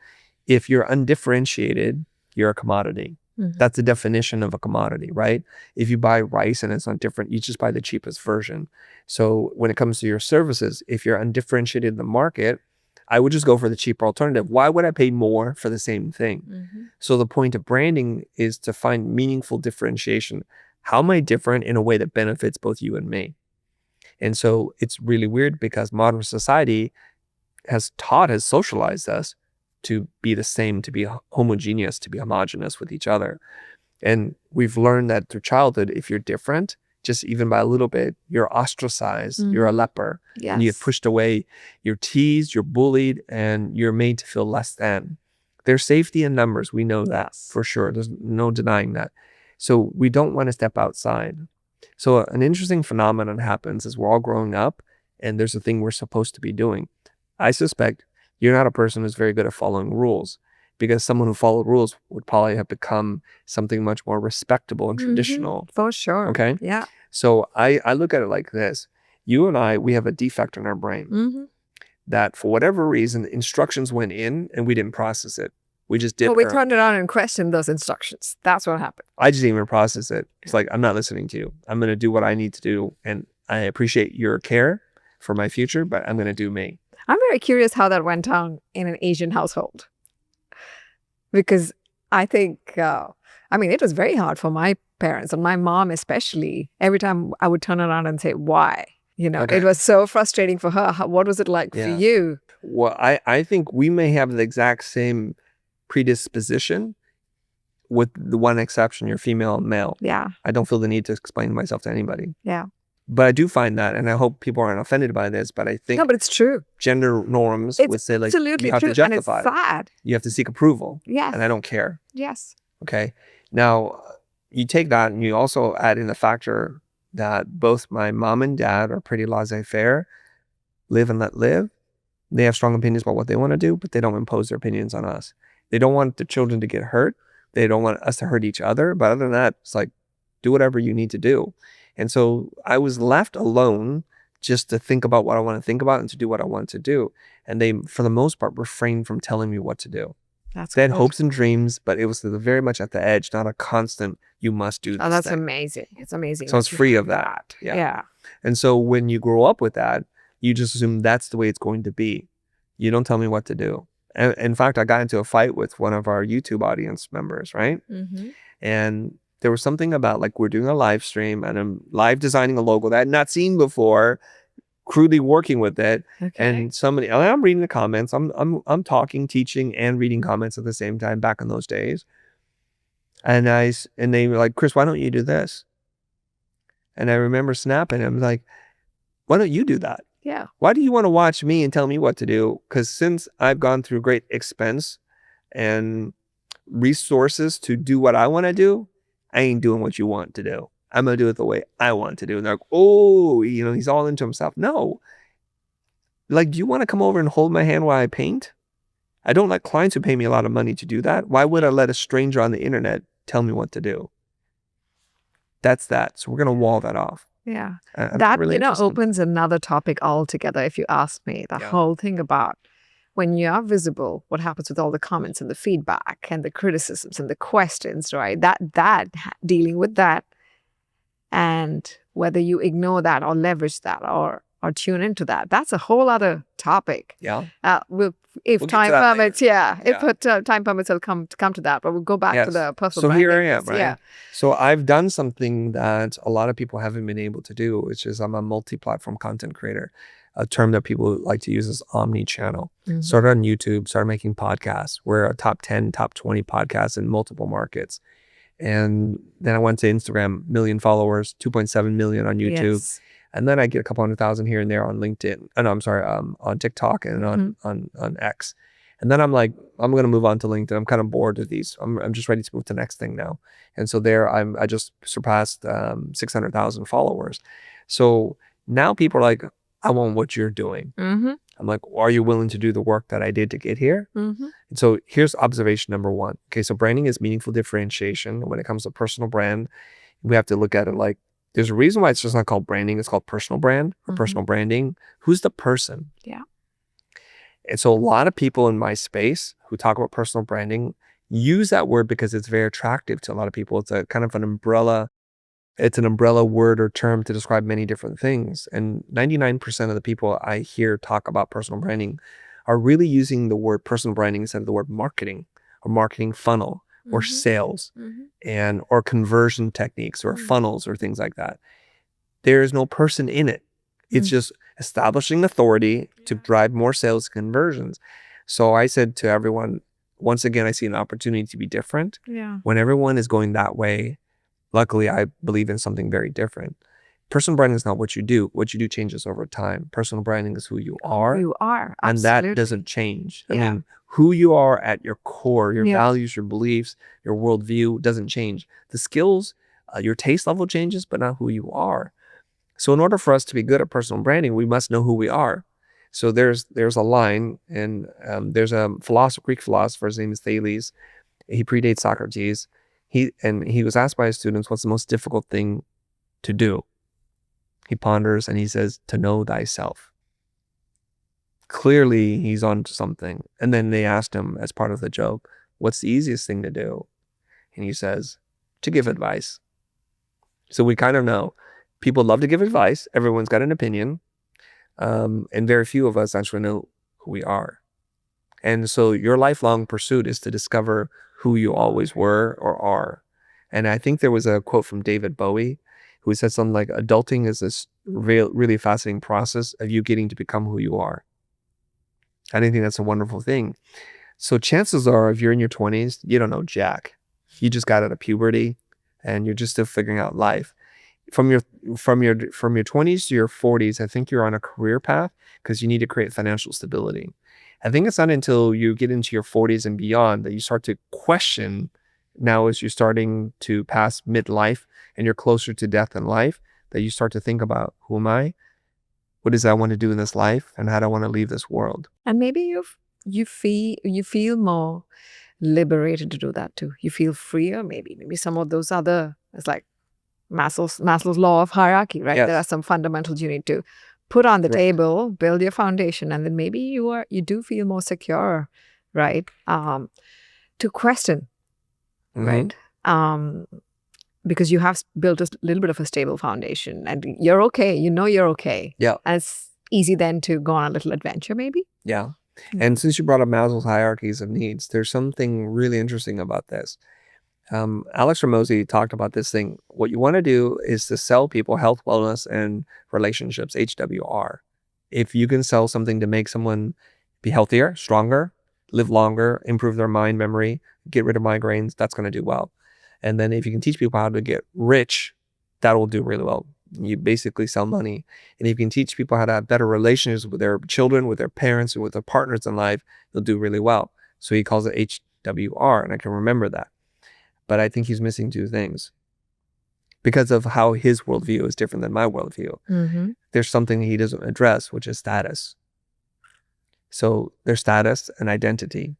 if you're undifferentiated, you're a commodity. That's the definition of a commodity, right? If you buy rice and it's not different, you just buy the cheapest version. So when it comes to your services, if you're undifferentiated in the market, I would just go for the cheaper alternative. Why would I pay more for the same thing? So the point of branding is to find meaningful differentiation. How am I different in a way that benefits both you and me? And so it's really weird because modern society has socialized us to be the same, to be homogeneous, to be homogenous with each other. And we've learned that through childhood, if you're different, just even by a little bit, you're ostracized, you're a leper, and you get pushed away, you're teased, you're bullied, and you're made to feel less than. There's safety in numbers. We know that for sure. There's no denying that. So we don't want to step outside. So an interesting phenomenon happens as we're all growing up, and there's a thing we're supposed to be doing. I suspect you're not a person who's very good at following rules, because someone who followed rules would probably have become something much more respectable and traditional. For sure. Okay. Yeah. So I look at it like this. You and we have a defect in our brain that for whatever reason, instructions went in and we didn't process it. We just did. Well, we turned it on and questioned those instructions. That's what happened. I just didn't even process it. It's like, I'm not listening to you. I'm going to do what I need to do. And I appreciate your care for my future, but I'm going to do me. I'm very curious how that went down in an Asian household. Because I think, it was very hard for my parents and my mom especially. Every time I would turn around and say, why? It was so frustrating for her. What was it like for you? Well, I think we may have the exact same predisposition with the one exception, you're female and male. Yeah. I don't feel the need to explain myself to anybody. Yeah. But I do find that, and I hope people aren't offended by this, but I think... No, but it's true. Gender norms would say, like, absolutely you have true. to justify And it's sad. You have to seek approval. Yes. And I don't care. Yes. Okay. Now, you take that and you also add in the factor that both my mom and dad are pretty laissez-faire, live and let live. They have strong opinions about what they want to do, but they don't impose their opinions on us. They don't want the children to get hurt. They don't want us to hurt each other. But other than that, it's like, do whatever you need to do. And so I was left alone just to think about what I want to think about and to do what I want to do. And they, for the most part, refrained from telling me what to do. They had hopes and dreams, but it was very much at the edge, not a constant, you must do this. Oh, that's thing. amazing. It's amazing. So it's free of that. Yeah. And so when you grow up with that, you just assume that's the way it's going to be. You don't tell me what to do. And in fact, I got into a fight with one of our YouTube audience members, right? And there was something about, like, we're doing a live stream and I'm live designing a logo that I had not seen before, crudely working with it. Okay. And I'm reading the comments. I'm talking, teaching, and reading comments at the same time back in those days. And they were like, Chris, why don't you do this? And I remember snapping. I'm like, why don't you do that? Yeah. Why do you want to watch me and tell me what to do? Because since I've gone through great expense and resources to do what I want to do, I ain't doing what you want to do. I'm going to do it the way I want to do. And they're like, oh, he's all into himself. No. Like, do you want to come over and hold my hand while I paint? I don't like clients who pay me a lot of money to do that. Why would I let a stranger on the internet tell me what to do? That's that. So we're going to wall that off. Yeah. That really opens another topic altogether, if you ask me. The whole thing about when you are visible, what happens with all the comments and the feedback and the criticisms and the questions, right? That dealing with that, and whether you ignore that or leverage that or tune into that, that's a whole other topic. Yeah. If time permits, time permits, will come to that. But we'll go back to the personal branding. So here I am, right? Yeah. So I've done something that a lot of people haven't been able to do, which is I'm a multi-platform content creator. A term that people like to use is omni-channel. Started on YouTube, started making podcasts. We're a top 10, top 20 podcasts in multiple markets. And then I went to Instagram, million followers, 2.7 million on YouTube. Yes. And then I get a couple 100,000 here and there on LinkedIn. On TikTok and on X. And then I'm like, I'm going to move on to LinkedIn. I'm kind of bored of these. I'm just ready to move to the next thing now. And so there I just surpassed 600,000 followers. So now people are like, I want what you're doing. Mm-hmm. I'm like, are you willing to do the work that I did to get here? Mm-hmm. And so here's observation number one. Okay, so branding is meaningful differentiation. When it comes to personal brand, we have to look at it like, there's a reason why it's just not called branding. It's called personal brand or personal branding. Who's the person? Yeah. And so a lot of people in my space who talk about personal branding use that word because it's very attractive to a lot of people. It's a kind of an umbrella. It's an umbrella word or term to describe many different things. And 99% of the people I hear talk about personal branding are really using the word personal branding instead of the word marketing or marketing funnel or sales and or conversion techniques or funnels or things like that. There is no person in it. It's just establishing authority to drive more sales conversions. So I said to everyone, once again, I see an opportunity to be different. Yeah. When everyone is going that way, luckily, I believe in something very different. Personal branding is not what you do. What you do changes over time. Personal branding is who you are. Who you are. And Absolutely. that doesn't change. I Yeah. mean, who you are at your core, your Yeah. values, your beliefs, your worldview doesn't change. The skills, your taste level changes, but not who you are. So in order for us to be good at personal branding, we must know who we are. So there's a line, and there's a Greek philosopher, his name is Thales. He predates Socrates. He was asked by his students, what's the most difficult thing to do? He ponders and he says, to know thyself. Clearly, he's on to something. And then they asked him as part of the joke, what's the easiest thing to do? And he says, to give advice. So we kind of know people love to give advice. Everyone's got an opinion. And very few of us actually know who we are. And so your lifelong pursuit is to discover who you always were or are. And I think there was a quote from David Bowie who said something like, adulting is this really fascinating process of you getting to become who you are. I think that's a wonderful thing. So chances are, if you're in your 20s, you don't know jack. You just got out of puberty and you're just still figuring out life. From your 20s to your 40s, I think you're on a career path because you need to create financial stability. I think it's not until you get into your 40s and beyond that you start to question, now as you're starting to pass midlife and you're closer to death in life, that you start to think about, who am I? What is it I want to do in this life? And how do I want to leave this world? And maybe you feel more liberated to do that too. You feel freer, maybe some of those other, it's like Maslow's law of hierarchy, right? Yes. There are some fundamentals you need to put on the Right. table, build your foundation, and then maybe you do feel more secure, right? To question, right? Because you have built a little bit of a stable foundation and you're okay. You know you're okay. Yeah. And it's easy then to go on a little adventure, maybe. Yeah. And since you brought up Maslow's hierarchies of needs, there's something really interesting about this. Alex Ramosi talked about this thing. What you want to do is to sell people health, wellness, and relationships, HWR. If you can sell something to make someone be healthier, stronger, live longer, improve their mind memory, get rid of migraines, that's going to do well. And then if you can teach people how to get rich, that will do really well. You basically sell money. And if you can teach people how to have better relationships with their children, with their parents, and with their partners in life, they'll do really well. So he calls it HWR, and I can remember that. But I think he's missing two things because of how his worldview is different than my worldview. There's something he doesn't address, which is status. So there's status and identity.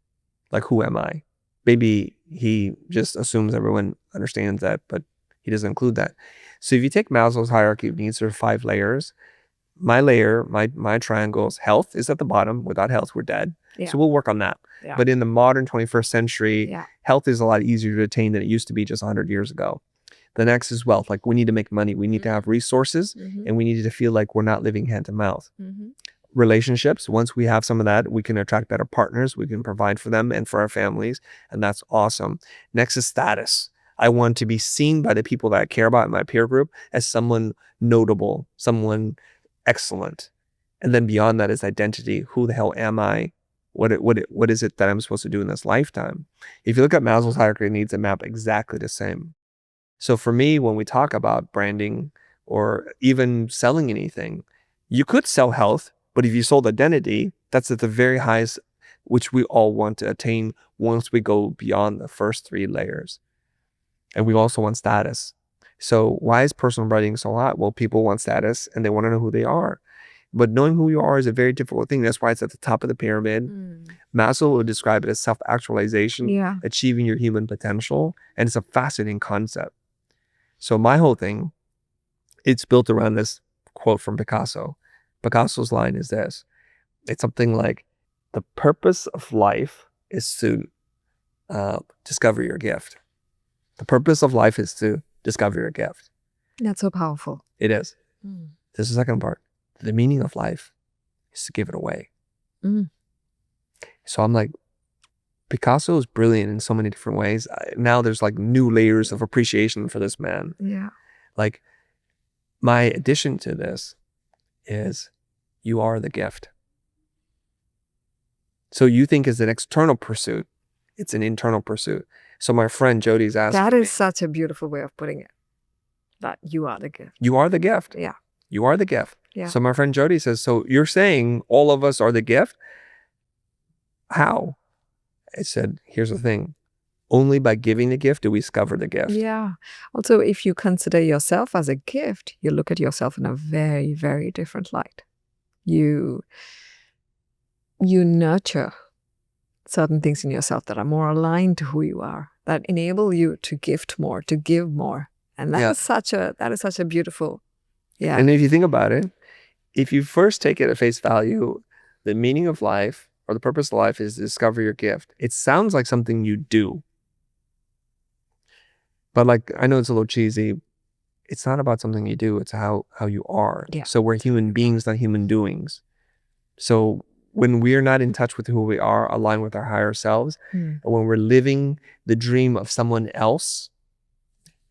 Like, who am I? Maybe he just assumes everyone understands that, but he doesn't include that. So if you take Maslow's hierarchy of needs, there are 5 layers. My layer, my triangle is health is at the bottom. Without health, we're dead. Yeah. So we'll work on that. Yeah. But in the modern 21st century, Yeah. health is a lot easier to attain than it used to be just 100 years ago. The next is wealth. Like, we need to make money. We need to have resources, and we need to feel like we're not living hand to mouth. Relationships, once we have some of that, we can attract better partners. We can provide for them and for our families, and that's awesome. Next is status. I want to be seen by the people that I care about in my peer group as someone notable, someone excellent. And then beyond that is identity. Who the hell am I? What is it that I'm supposed to do in this lifetime? If you look at Maslow's hierarchy of needs, they map exactly the same. So for me, when we talk about branding or even selling anything, you could sell health, but if you sold identity, that's at the very highest which we all want to attain once we go beyond the first 3 layers. And we also want status. So why is personal branding so hot? Well, people want status and they want to know who they are. But knowing who you are is a very difficult thing. That's why it's at the top of the pyramid. Maslow would describe it as self-actualization, achieving your human potential. And it's a fascinating concept. So my whole thing, it's built around this quote from Picasso. Picasso's line is this. It's something like, the purpose of life is to discover your gift. The purpose of life is to discover your gift. That's so powerful. It is. There's the second part. The meaning of life is to give it away. So I'm like, Picasso is brilliant in so many different ways. Now there's like new layers of appreciation for this man. Yeah. Like, my addition to this is you are the gift. So you think it's an external pursuit. It's an internal pursuit. So my friend Jody's asking That is such a beautiful way of putting it. That you are the gift. You are the gift. Yeah. You are the gift. Yeah. So my friend Jody says, so you're saying all of us are the gift? How? I said, here's the thing. Only by giving the gift do we discover the gift. Yeah. Also, if you consider yourself as a gift, you look at yourself in a very, very different light. You nurture certain things in yourself that are more aligned to who you are, that enable you to gift more, to give more. And that is such a beautiful, And if you think about it, if you first take it at face value, the meaning of life or the purpose of life is to discover your gift. It sounds like something you do. But like, I know it's a little cheesy. It's not about something you do. It's how you are. Yeah. So we're human beings, not human doings. So when we're not in touch with who we are, aligned with our higher selves, and when we're living the dream of someone else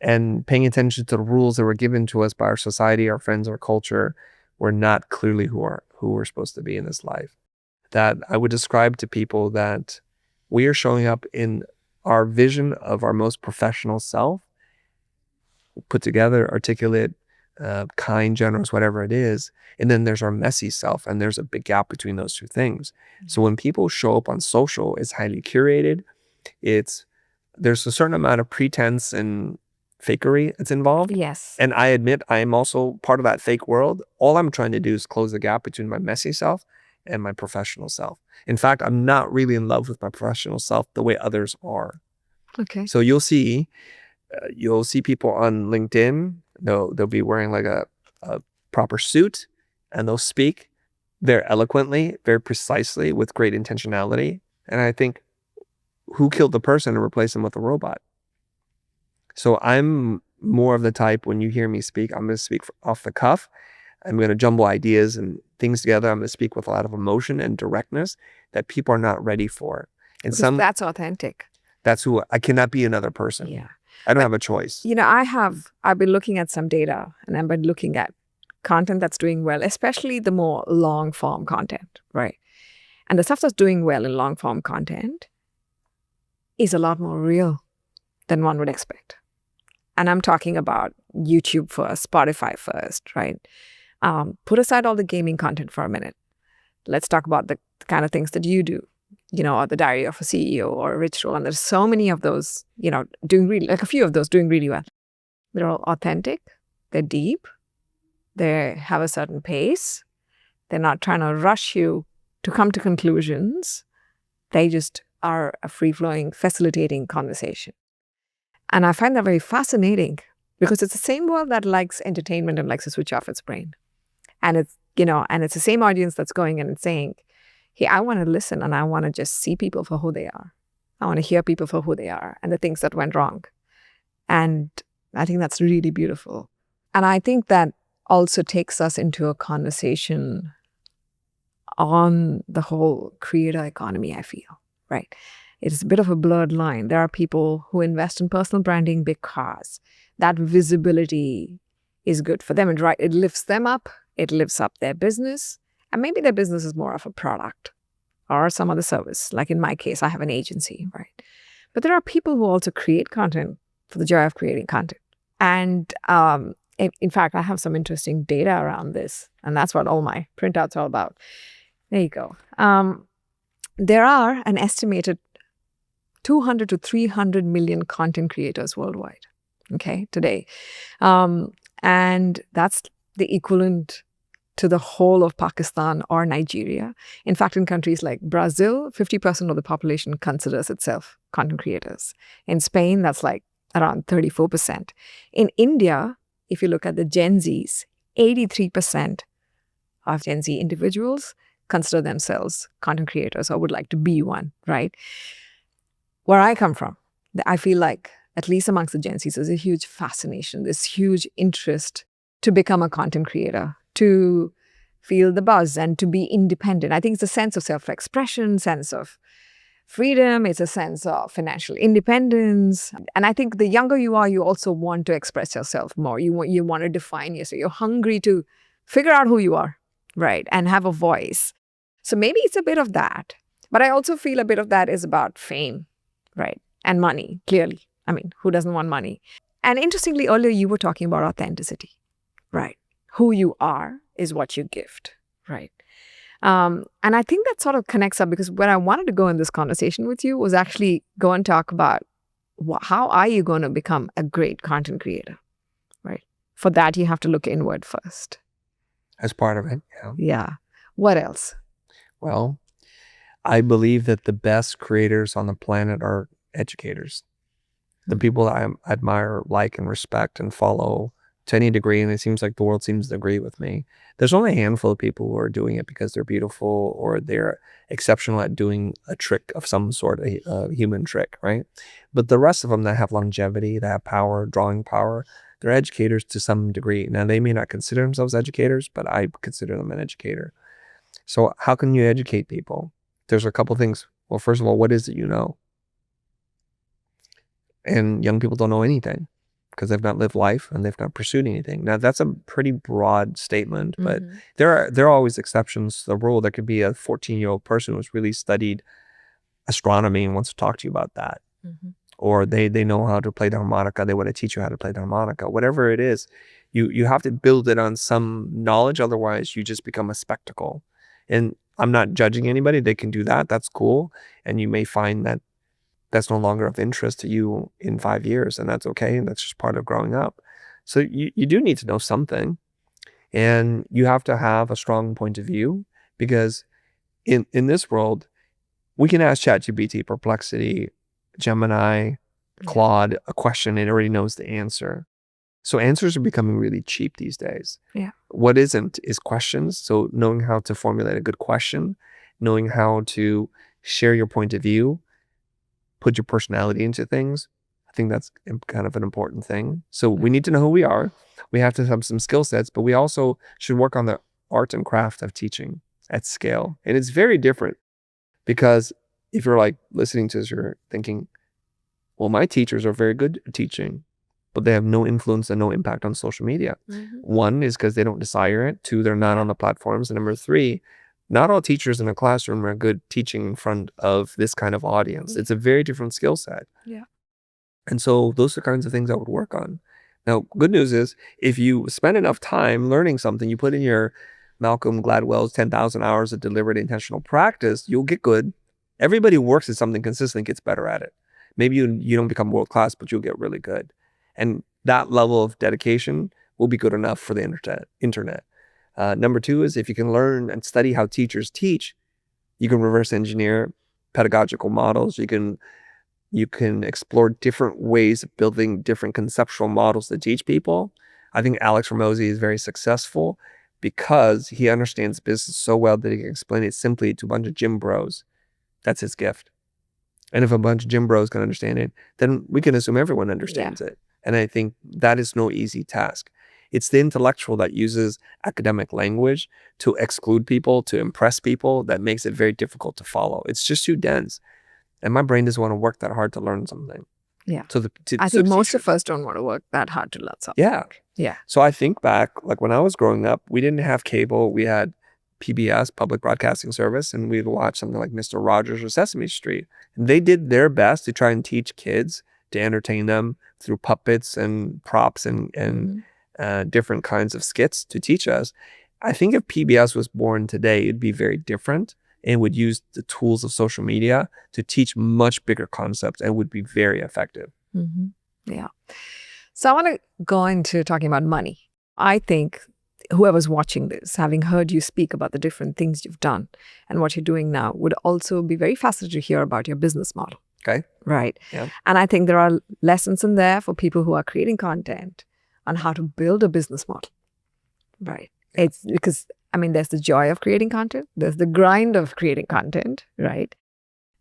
and paying attention to the rules that were given to us by our society, our friends, our culture, we're not clearly who we're supposed to be in this life. That I would describe to people that we are showing up in our vision of our most professional self, put together, articulate, kind, generous, whatever it is. And then there's our messy self, and there's a big gap between those two things. So when people show up on social, it's highly curated. There's a certain amount of pretense and fakery that's involved. Yes. And I admit I am also part of that fake world. All I'm trying to do is close the gap between my messy self and my professional self. In fact, I'm not really in love with my professional self the way others are. Okay. So you'll see people on LinkedIn. They'll be wearing like a proper suit, and they'll speak very eloquently, very precisely, with great intentionality. And I think, who killed the person and replaced them with a robot? So I'm more of the type, when you hear me speak, I'm going to speak off the cuff. I'm going to jumble ideas and things together. I'm going to speak with a lot of emotion and directness that people are not ready for. And that's authentic. That's who I cannot be another person. Yeah. I don't have a choice. I've been looking at some data, and I've been looking at content that's doing well, especially the more long form content, right? And the stuff that's doing well in long form content is a lot more real than one would expect. And I'm talking about YouTube first, Spotify first, right? Put aside all the gaming content for a minute. Let's talk about the kind of things that you do, or the Diary of a CEO or Rich Roll. And there's so many of those, doing really, like a few of those doing really well. They're all authentic. They're deep. They have a certain pace. They're not trying to rush you to come to conclusions. They just are a free-flowing, facilitating conversation. And I find that very fascinating, because it's the same world that likes entertainment and likes to switch off its brain. And it's, and it's the same audience that's going in and saying, hey, I want to listen, and I want to just see people for who they are. I want to hear people for who they are and the things that went wrong. And I think that's really beautiful. And I think that also takes us into a conversation on the whole creator economy, I feel, right? It's a bit of a blurred line. There are people who invest in personal branding because that visibility is good for them. And right, it lifts them up. It lifts up their business. And maybe their business is more of a product or some other service. Like in my case, I have an agency, right? But there are people who also create content for the joy of creating content. And in fact, I have some interesting data around this. And that's what all my printouts are all about. There you go. There are an estimated 200 to 300 million content creators worldwide, okay, today. And that's the equivalent to the whole of Pakistan or Nigeria. In fact, in countries like Brazil, 50% of the population considers itself content creators. In Spain, that's like around 34%. In India, if you look at the Gen Zs, 83% of Gen Z individuals consider themselves content creators or would like to be one, right? Where I come from, I feel like, at least amongst the Gen Zs, there's a huge fascination, this huge interest to become a content creator, to feel the buzz and to be independent. I think it's a sense of self-expression, sense of freedom. It's a sense of financial independence. And I think the younger you are, you also want to express yourself more. You want to define yourself. You're hungry to figure out who you are, right? And have a voice. So maybe it's a bit of that. But I also feel a bit of that is about fame, right? And money, clearly. I mean, who doesn't want money? And interestingly, earlier you were talking about authenticity, right? Who you are is what you gift, right? And I think that sort of connects up, because where I wanted to go in this conversation with you was actually go and talk about how are you going to become a great content creator, right? For that, you have to look inward first. As part of it, yeah. Yeah. What else? Well, I believe that the best creators on the planet are educators. The people that I admire, like, and respect and follow to any degree, and it seems like the world seems to agree with me. There's only a handful of people who are doing it because they're beautiful or they're exceptional at doing a trick of some sort, a human trick, right? But the rest of them that have longevity, that have power, drawing power, they're educators to some degree. Now, they may not consider themselves educators, but I consider them an educator. So how can you educate people? There's a couple things. Well, first of all, what is it you know? And young people don't know anything because they've not lived life and they've not pursued anything. Now, that's a pretty broad statement, but there are always exceptions to the rule. There could be a 14-year-old person who's really studied astronomy and wants to talk to you about that. Or they know how to play the harmonica. They want to teach you how to play the harmonica. Whatever it is, you have to build it on some knowledge. Otherwise, you just become a spectacle. And I'm not judging anybody. They can do that. That's cool. And you may find that that's no longer of interest to you in 5 years, and that's okay. And that's just part of growing up. So you do need to know something, and you have to have a strong point of view, because in this world, we can ask ChatGPT, Perplexity, Gemini, Claude a question, and it already knows the answer. So answers are becoming really cheap these days. Yeah. What isn't is questions. So knowing how to formulate a good question, knowing how to share your point of view, put your personality into things, I think that's kind of an important thing. So we need to know who we are. We have to have some skill sets, but we also should work on the art and craft of teaching at scale. And it's very different, because if you're like listening to this, you're thinking, well, my teachers are very good at teaching, but they have no influence and no impact on social media. One is because they don't desire it. Two, they're not on the platforms. And number three, not all teachers in a classroom are good teaching in front of this kind of audience. It's a very different skill set. Yeah. And so those are kinds of things I would work on. Now, good news is, if you spend enough time learning something, you put in your Malcolm Gladwell's 10,000 hours of deliberate intentional practice, you'll get good. Everybody who works at something consistently gets better at it. Maybe you don't become world-class, but you'll get really good. And that level of dedication will be good enough for the internet. Number two is, if you can learn and study how teachers teach, you can reverse engineer pedagogical models. You can explore different ways of building different conceptual models to teach people. I think Alex Ramosi is very successful because he understands business so well that he can explain it simply to a bunch of gym bros. That's his gift. And if a bunch of gym bros can understand it, then we can assume everyone understands it. And I think that is no easy task. It's the intellectual that uses academic language to exclude people, to impress people, that makes it very difficult to follow. It's just too dense. And my brain doesn't want to work that hard to learn something. Yeah. So I think most of us don't want to work that hard to learn something. Yeah. Yeah. So I think back, like when I was growing up, we didn't have cable. We had PBS, Public Broadcasting Service, and we'd watch something like Mr. Rogers or Sesame Street. And they did their best to try and teach kids, to entertain them through puppets and props and different kinds of skits to teach us. I think if PBS was born today, it'd be very different. and would use the tools of social media to teach much bigger concepts and would be very effective. Yeah. So I want to go into talking about money. I think whoever's watching this, having heard you speak about the different things you've done and what you're doing now, would also be very fascinated to hear about your business model. Okay. Right. Yeah. And I think there are lessons in there for people who are creating content on how to build a business model. Right. Yeah. It's because, I mean, there's the joy of creating content. There's the grind of creating content. Right.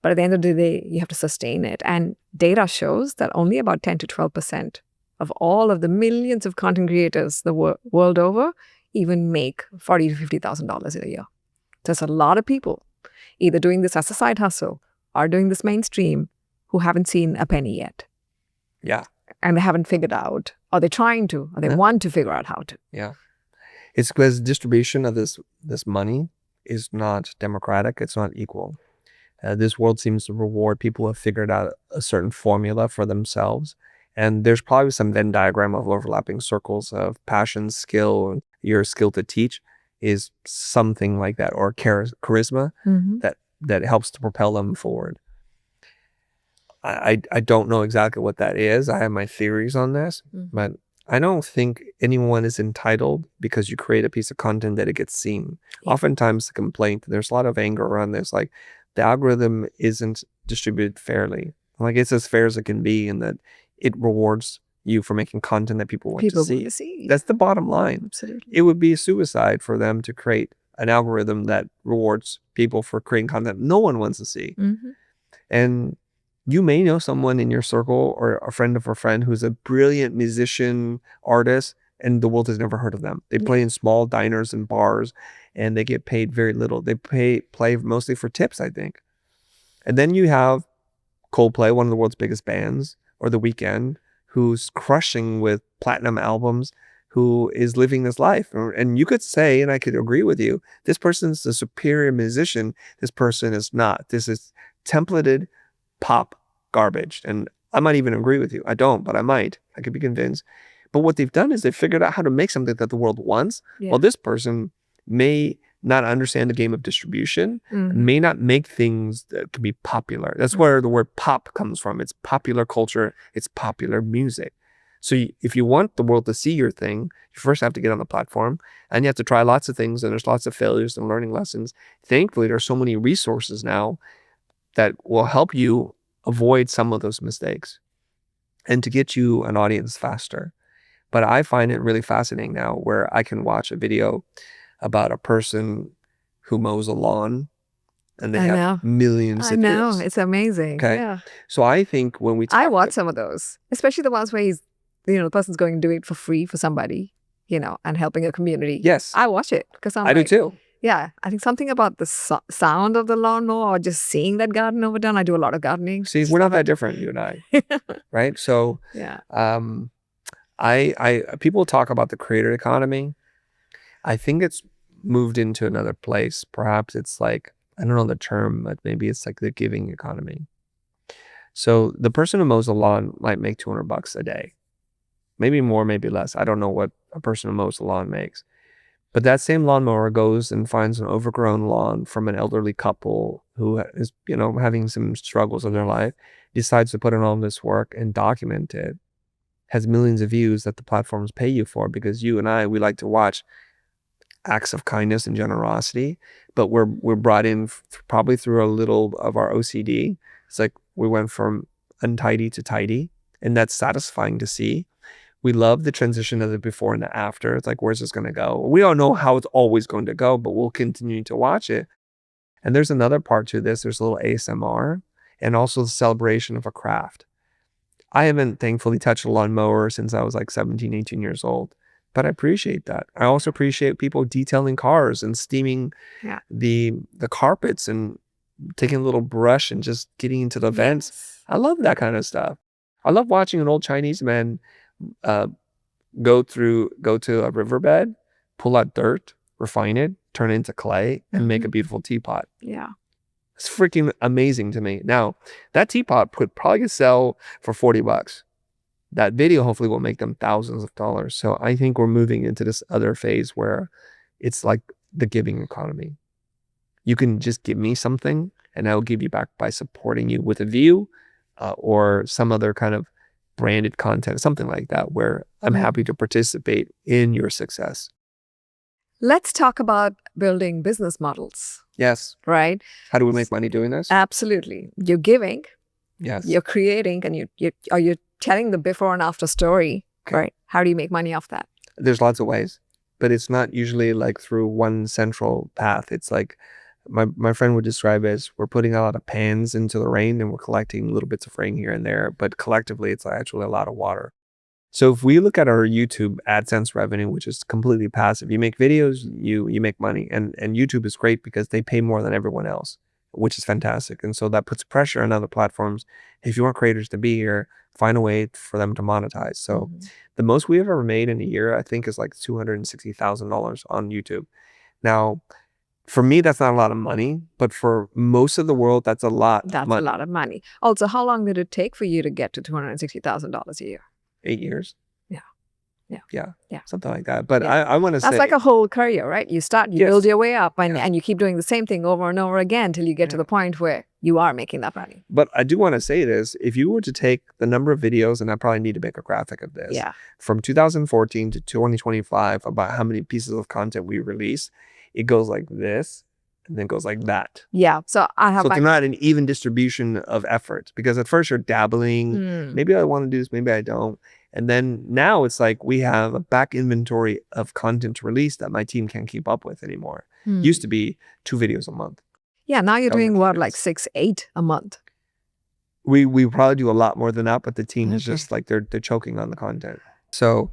But at the end of the day, you have to sustain it. And data shows that only about 10 to 12% of all of the millions of content creators the world over even make $40,000 to $50,000 a year. There's a lot of people either doing this as a side hustle or doing this mainstream who haven't seen a penny yet. Yeah. And they haven't figured out, or they're trying to, or they want to figure out how to. Yeah. It's because distribution of this money is not democratic. It's not equal. This world seems to reward people who have figured out a certain formula for themselves. And there's probably some Venn diagram of overlapping circles of passion, skill, your skill to teach is something like that, or charisma that helps to propel them forward. I don't know exactly what that is. I have my theories on this, but I don't think anyone is entitled because you create a piece of content that it gets seen. Yeah. Oftentimes the complaint, there's a lot of anger around this, like the algorithm isn't distributed fairly. Like it's as fair as it can be in that it rewards you for making content that people want to see. That's the bottom line. Absolutely. It would be a suicide for them to create an algorithm that rewards people for creating content no one wants to see. And you may know someone in your circle or a friend of a friend who's a brilliant musician, artist, and the world has never heard of them. They play in small diners and bars, and they get paid very little. They play mostly for tips, I think. And then you have Coldplay, one of the world's biggest bands, or The Weeknd, who's crushing with platinum albums, who is living this life. And you could say, and I could agree with you, this person's a superior musician. This person is not. This is templated pop garbage. And I might even agree with you. I don't, but I might. I could be convinced. But what they've done is they've figured out how to make something that the world wants. Yeah. Well, this person may not understand the game of distribution, may not make things that can be popular. That's where the word pop comes from. It's popular culture. It's popular music. So if you want the world to see your thing, you first have to get on the platform and you have to try lots of things, and there's lots of failures and learning lessons. Thankfully, there are so many resources now that will help you avoid some of those mistakes and to get you an audience faster. But I find it really fascinating now where I can watch a video about a person who mows a lawn and they have millions of views. I know. It's amazing. Okay. Yeah. So I think when we I watch some of those, especially the ones where the person's going to do it for free for somebody, and helping a community. Yes. I watch it because I do too. Yeah, I think something about the sound of the lawnmower or just seeing that garden overdone. I do a lot of gardening. See, we're not that different, you and I, right? So, yeah. People talk about the creator economy. I think it's moved into another place. Perhaps it's like, I don't know the term, but maybe it's like the giving economy. So the person who mows the lawn might make $200 a day, maybe more, maybe less. I don't know what a person who mows the lawn makes. But that same lawnmower goes and finds an overgrown lawn from an elderly couple who is, having some struggles in their life, decides to put in all this work and document it, has millions of views that the platforms pay you for, because you and I, we like to watch acts of kindness and generosity, but we're brought in probably through a little of our OCD. It's like we went from untidy to tidy, and that's satisfying to see. We love the transition of the before and the after. It's like, where's this going to go? We don't know how it's always going to go, but we'll continue to watch it. And there's another part to this. There's a little ASMR and also the celebration of a craft. I haven't thankfully touched a lawnmower since I was like 17, 18 years old, but I appreciate that. I also appreciate people detailing cars and steaming the carpets and taking a little brush and just getting into the vents. I love that kind of stuff. I love watching an old Chinese man go to a riverbed, pull out dirt, refine it, turn it into clay, and make a beautiful teapot. Yeah. It's freaking amazing to me. Now, that teapot could probably sell for $40. That video hopefully will make them thousands of dollars. So I think we're moving into this other phase where it's like the giving economy. You can just give me something and I will give you back by supporting you with a view or some other kind of branded content, something like that, where I'm happy to participate in your success. Let's talk about building business models. Yes. Right? How do we make money doing this? Absolutely. You're giving. Yes. You're creating, and you're telling the before and after story. Okay. Right? How do you make money off that? There's lots of ways, but it's not usually like through one central path. It's like my friend would describe it as we're putting a lot of pans into the rain and we're collecting little bits of rain here and there, but collectively it's actually a lot of water. So if we look at our YouTube AdSense revenue, which is completely passive, you make videos, you make money, and YouTube is great because they pay more than everyone else, which is fantastic. And so that puts pressure on other platforms. If you want creators to be here, find a way for them to monetize. So the most we've ever made in a year, I think, is like $260,000 on YouTube. Now, for me, that's not a lot of money, but for most of the world, that's a lot. That's a lot of money. Also, how long did it take for you to get to $260,000 a year? 8 years. Yeah. Something like that. But I want to say that's like a whole career, right? You start, you build your way up, and you keep doing the same thing over and over again till you get to the point where you are making that money. But I do want to say this: if you were to take the number of videos, and I probably need to make a graphic of this, from 2014 to 2025, about how many pieces of content we released, it goes like this. And then goes like that. Yeah. So I have. So they're not an even distribution of effort, because at first you're dabbling. Maybe I want to do this, maybe I don't. And then now it's like we have a back inventory of content to release that my team can't keep up with anymore. Used to be 2 videos a month. Yeah. Now you're doing what, like 6, 8 a month? We probably do a lot more than that, but the team is just like they're choking on the content. So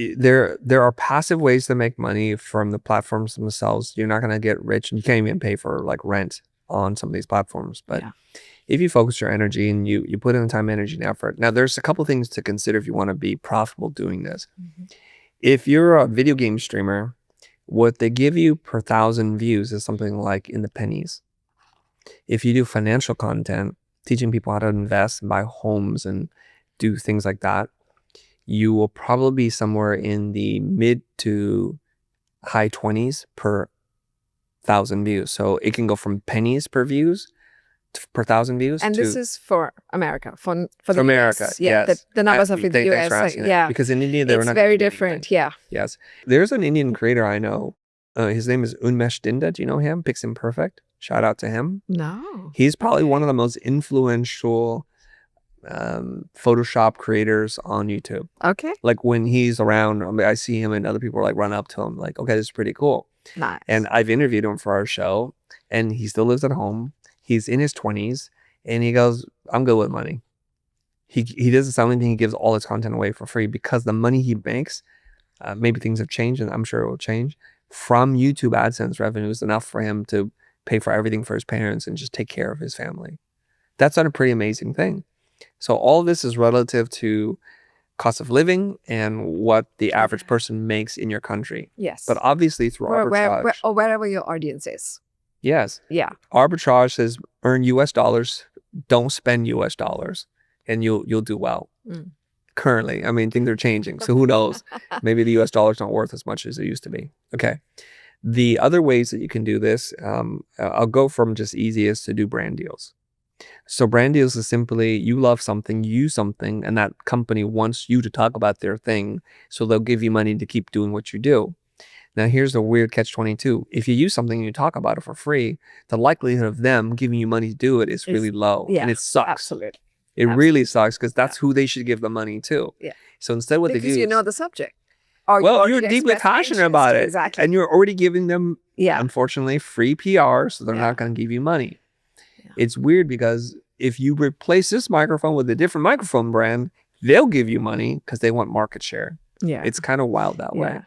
there are passive ways to make money from the platforms themselves. You're not going to get rich, and you can't even pay for like rent on some of these platforms. But if you focus your energy and you put in the time, energy, and effort. Now, there's a couple things to consider if you want to be profitable doing this. If you're a video game streamer, what they give you per 1,000 views is something like in the pennies. If you do financial content, teaching people how to invest and buy homes and do things like that, you will probably be somewhere in the mid to high 20s per 1,000 views. So it can go from pennies per views per 1,000 views. And this is for America, for the America. US. Yeah, yes. the numbers are for the US. Yeah, because in India they were not. It's very different. Yeah. Yes, there's an Indian creator I know. His name is Unmesh Dinda. Do you know him? Pixim Perfect. Shout out to him. No. He's probably one of the most influential Photoshop creators on YouTube. Okay. Like when he's around, I see him and other people like run up to him like, okay, this is pretty cool. Nice. And I've interviewed him for our show, and he still lives at home. He's in his 20s, and he goes, I'm good with money. He doesn't sell anything. He gives all his content away for free because the money he makes, maybe things have changed, and I'm sure it will change, from YouTube AdSense revenue is enough for him to pay for everything for his parents and just take care of his family. That's not a pretty amazing thing. So all this is relative to cost of living and what the average person makes in your country. Yes. But obviously through arbitrage. Or wherever your audience is. Yes. Yeah. Arbitrage says earn US dollars, don't spend US dollars, and you'll do well. Currently, I mean, things are changing, so who knows? Maybe the US dollar's not worth as much as it used to be. Okay. The other ways that you can do this, I'll go from just easiest to do brand deals. So brand deals is simply you love something, you use something, and that company wants you to talk about their thing, so they'll give you money to keep doing what you do. Now, here's the weird catch-22. If you use something and you talk about it for free, the likelihood of them giving you money to do it is really low. Yeah, and it sucks. Absolutely. It really sucks because that's who they should give the money to. Yeah. So instead what they do because you is, know the subject. Well, you're deeply passionate about it. Exactly. And you're already giving them, unfortunately, free PR, so they're not going to give you money. Yeah. It's weird because if you replace this microphone with a different microphone brand, they'll give you money because they want market share. Yeah. It's kind of wild that way.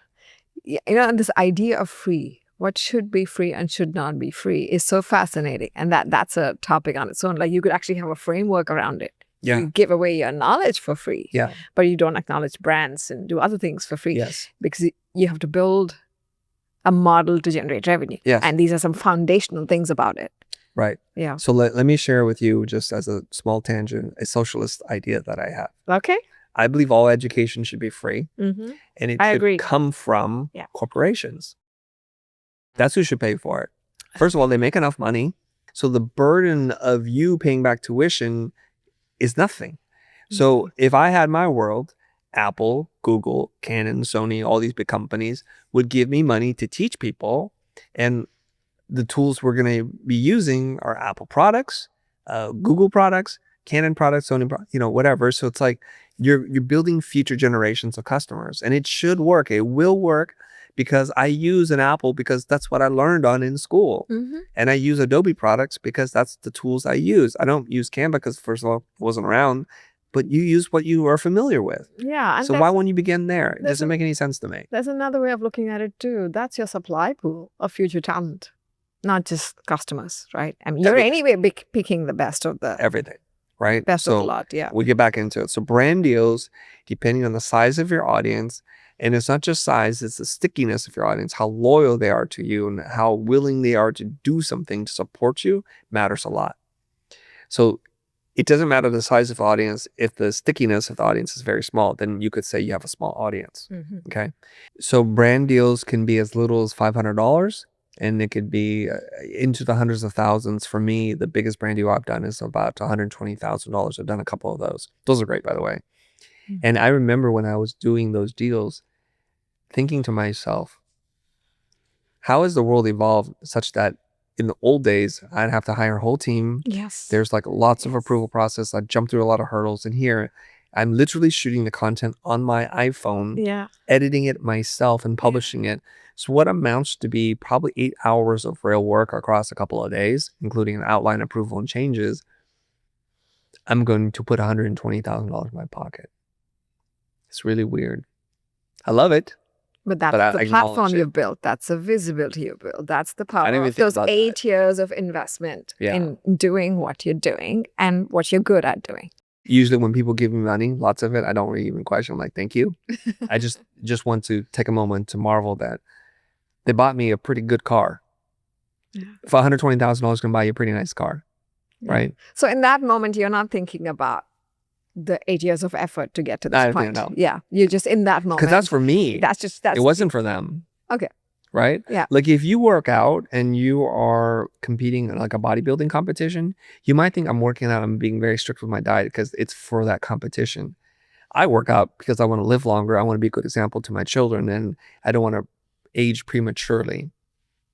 Yeah, you know, and this idea of free, what should be free and should not be free, is so fascinating. And that's a topic on its own. Like you could actually have a framework around it. Yeah. You give away your knowledge for free. Yeah. But you don't acknowledge brands and do other things for free. Yes. Because you have to build a model to generate revenue. Yes. And these are some foundational things about it. Right. Yeah. So let me share with you, just as a small tangent, a socialist idea that I have. Okay. I believe all education should be free, and it should come from corporations. That's who should pay for it. First of all, they make enough money. So the burden of you paying back tuition is nothing. So if I had my world, Apple, Google, Canon, Sony, all these big companies would give me money to teach people. And the tools we're going to be using are Apple products, Google products, Canon products, Sony, whatever. So it's like you're building future generations of customers, and it should work. It will work because I use an Apple because that's what I learned on in school. And I use Adobe products because that's the tools I use. I don't use Canva because, first of all, it wasn't around, but you use what you are familiar with. Yeah. And so why wouldn't you begin there? It doesn't make any sense to me. There's another way of looking at it too. That's your supply pool of future talent, not just customers, right? I mean, you're anyway picking the best of the everything, right? Best of the lot, yeah. We get back into it. So brand deals, depending on the size of your audience, and it's not just size, it's the stickiness of your audience, how loyal they are to you and how willing they are to do something to support you matters a lot. So it doesn't matter the size of the audience. If the stickiness of the audience is very small, then you could say you have a small audience. Okay. So brand deals can be as little as $500 and it could be into the hundreds of thousands. For me, the biggest brand deal I've done is about $120,000. I've done a couple of those. Those are great, by the way. And I remember when I was doing those deals, thinking to myself, how has the world evolved such that in the old days, I'd have to hire a whole team. Yes. There's like lots of approval process. I'd jump through a lot of hurdles. And here, I'm literally shooting the content on my iPhone, editing it myself and publishing it. So what amounts to be probably 8 hours of real work across a couple of days, including an outline, approval, and changes, I'm going to put $120,000 in my pocket. It's really weird. I love it. But that's the platform you've built. That's the visibility you've built. That's the power of those 8 years of investment in doing what you're doing and what you're good at doing. Usually when people give me money, lots of it, I don't really even question. I'm like, thank you. I just want to take a moment to marvel that they bought me a pretty good car. For $120,000 can buy you a pretty nice car, right? So in that moment, you're not thinking about the 8 years of effort to get to this point. No. Yeah, you're just in that moment. Because that's for me. That's it wasn't for them. Okay. Right? Yeah. Like if you work out and you are competing in like a bodybuilding competition, you might think I'm working out, I'm being very strict with my diet because it's for that competition. I work out because I want to live longer. I want to be a good example to my children and I don't want to age prematurely.